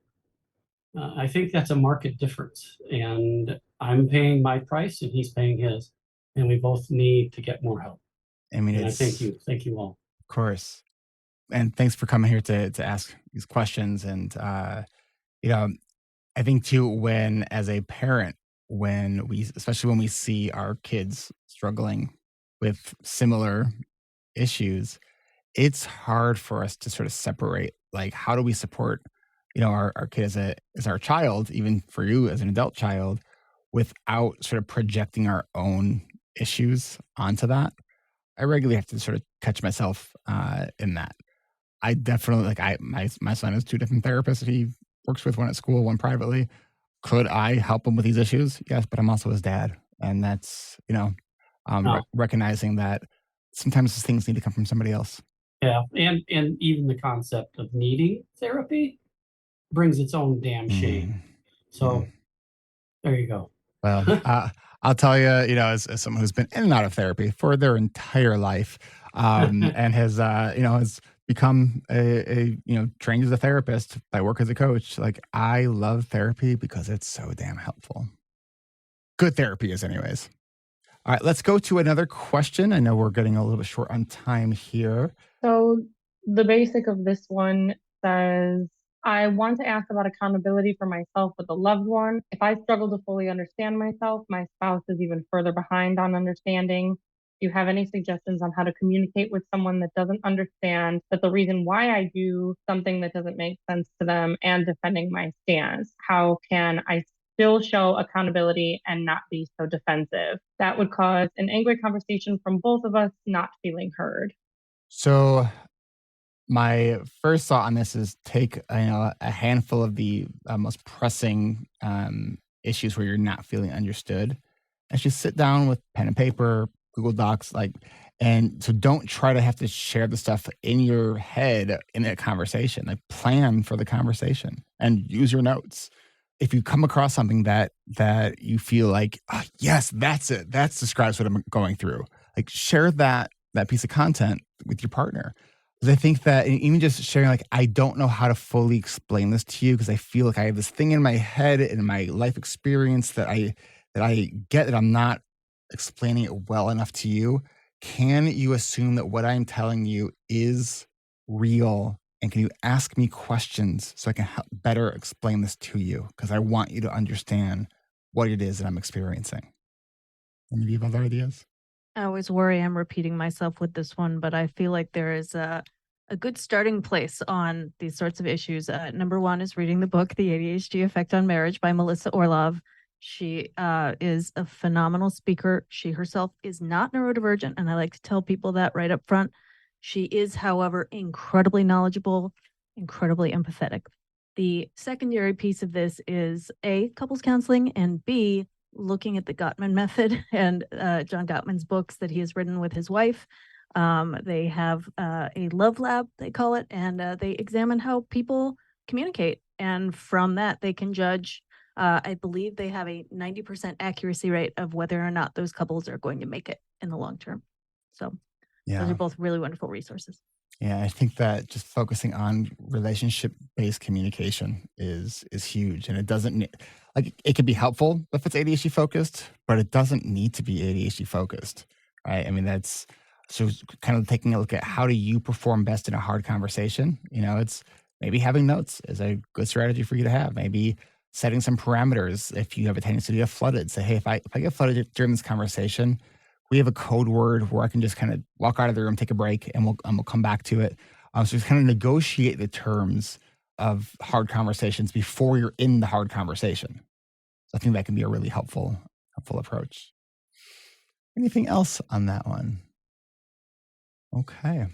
I think that's a market difference, and I'm paying my price and he's paying his, and we both need to get more help. I mean, and I thank you all. Of course. And thanks for coming here to ask these questions. And, I think too, when as a parent, especially when we see our kids struggling with similar issues, it's hard for us to sort of separate, like, how do we support, our kid as our child, even for you as an adult child, without sort of projecting our own issues onto that. I regularly have to sort of catch myself in that. I definitely my son has 2 different therapists that he works with, one at school, one privately. Could I help him with these issues? Yes, but I'm also his dad, and that's recognizing that sometimes things need to come from somebody else. Yeah, and even the concept of needing therapy brings its own damn shame. So there you go. Well, I'll tell you, as someone who's been in and out of therapy for their entire life, and has become trained as a therapist by work as a coach. Like, I love therapy because it's so damn helpful. Good therapy is, anyways. All right, let's go to another question. I know we're getting a little bit short on time here. So the basic of this one says, I want to ask about accountability for myself with a loved one. If I struggle to fully understand myself, my spouse is even further behind on understanding. Do you have any suggestions on how to communicate with someone that doesn't understand that the reason why I do something that doesn't make sense to them, and defending my stance? How can I still show accountability and not be so defensive? That would cause an angry conversation from both of us not feeling heard. So my first thought on this is take a handful of the most pressing issues where you're not feeling understood, and just sit down with pen and paper, Google Docs, and so don't try to have to share the stuff in your head in a conversation. Like, plan for the conversation and use your notes. If you come across something that you feel like, oh, yes, that's it, that describes what I'm going through, like, share that piece of content with your partner. Because I think that even just sharing, like, I don't know how to fully explain this to you because I feel like I have this thing in my head and in my life experience that I get that I'm not explaining it well enough to you. Can you assume that what I'm telling you is real? And can you ask me questions so I can better explain this to you? Because I want you to understand what it is that I'm experiencing. Any of you have other ideas? I always worry I'm repeating myself with this one, but I feel like there is a good starting place on these sorts of issues. Number one is reading the book, The ADHD Effect on Marriage by Melissa Orlov. She is a phenomenal speaker. She herself is not neurodivergent, and I like to tell people that right up front. She is, however, incredibly knowledgeable, incredibly empathetic. The secondary piece of this is A, couples counseling, and B, looking at the Gottman method and John Gottman's books that he has written with his wife. They have a love lab, they call it, and they examine how people communicate. And from that, they can judge, I believe they have a 90% accuracy rate of whether or not those couples are going to make it in the long term. So those are both really wonderful resources. Yeah, I think that just focusing on relationship-based communication is huge, and it doesn't like it can be helpful if it's ADHD focused, but it doesn't need to be ADHD focused, right? I mean, that's so kind of taking a look at how do you perform best in a hard conversation. It's maybe having notes is a good strategy for you to have. Maybe setting some parameters if you have a tendency to get flooded. Say, hey, if I get flooded during this conversation, we have a code word where I can just kind of walk out of the room, take a break, and we'll come back to it. So just kind of negotiate the terms of hard conversations before you're in the hard conversation. So I think that can be a really helpful approach. Anything else on that one? Okay.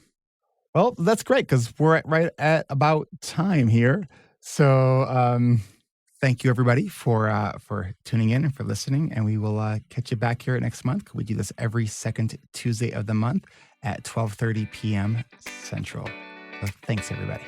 Well, that's great because we're right at about time here. So thank you, everybody, for tuning in and for listening. And we will catch you back here next month. We do this every second Tuesday of the month at 12:30 p.m. Central. So thanks, everybody.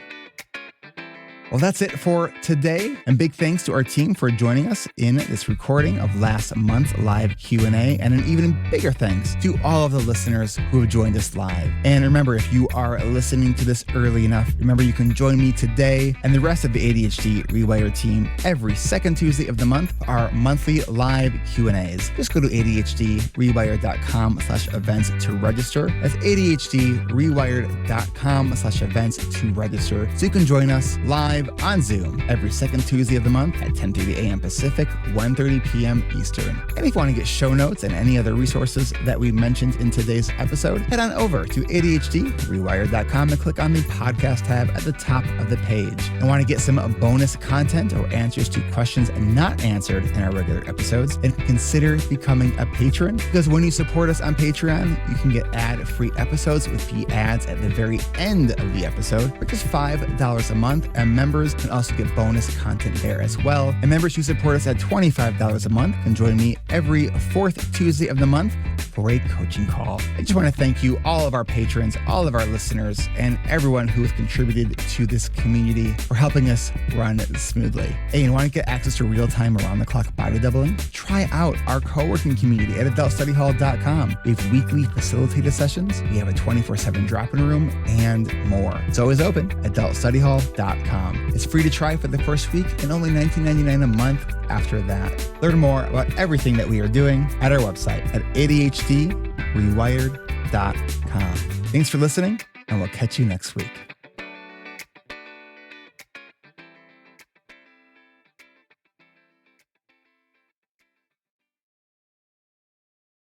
Well, that's it for today. And big thanks to our team for joining us in this recording of last month's live Q&A. And an even bigger thanks to all of the listeners who have joined us live. And remember, if you are listening to this early enough, remember you can join me today and the rest of the ADHD Rewired team every second Tuesday of the month for our monthly live Q&As. Just go to ADHDrewired.com/events to register. That's ADHDrewired.com/events to register. So you can join us live on Zoom every second Tuesday of the month at 10:30 a.m. Pacific, 1:30 p.m. Eastern. And if you want to get show notes and any other resources that we mentioned in today's episode, head on over to ADHDrewired.com and click on the podcast tab at the top of the page. And want to get some bonus content or answers to questions not answered in our regular episodes, then consider becoming a patron, because when you support us on Patreon, you can get ad-free episodes with the ads at the very end of the episode for just $5 a month, and members can also get bonus content there as well. And members who support us at $25 a month can join me every fourth Tuesday of the month for a coaching call. I just want to thank you, all of our patrons, all of our listeners, and everyone who has contributed to this community for helping us run smoothly. Hey, you want to get access to real-time around-the-clock body doubling? Try out our co-working community at adultstudyhall.com. We have weekly facilitated sessions. We have a 24/7 drop-in room and more. It's always open, adultstudyhall.com. It's free to try for the first week and only $19.99 a month after that. Learn more about everything that we are doing at our website at ADHDrewired.com. Thanks for listening, and we'll catch you next week.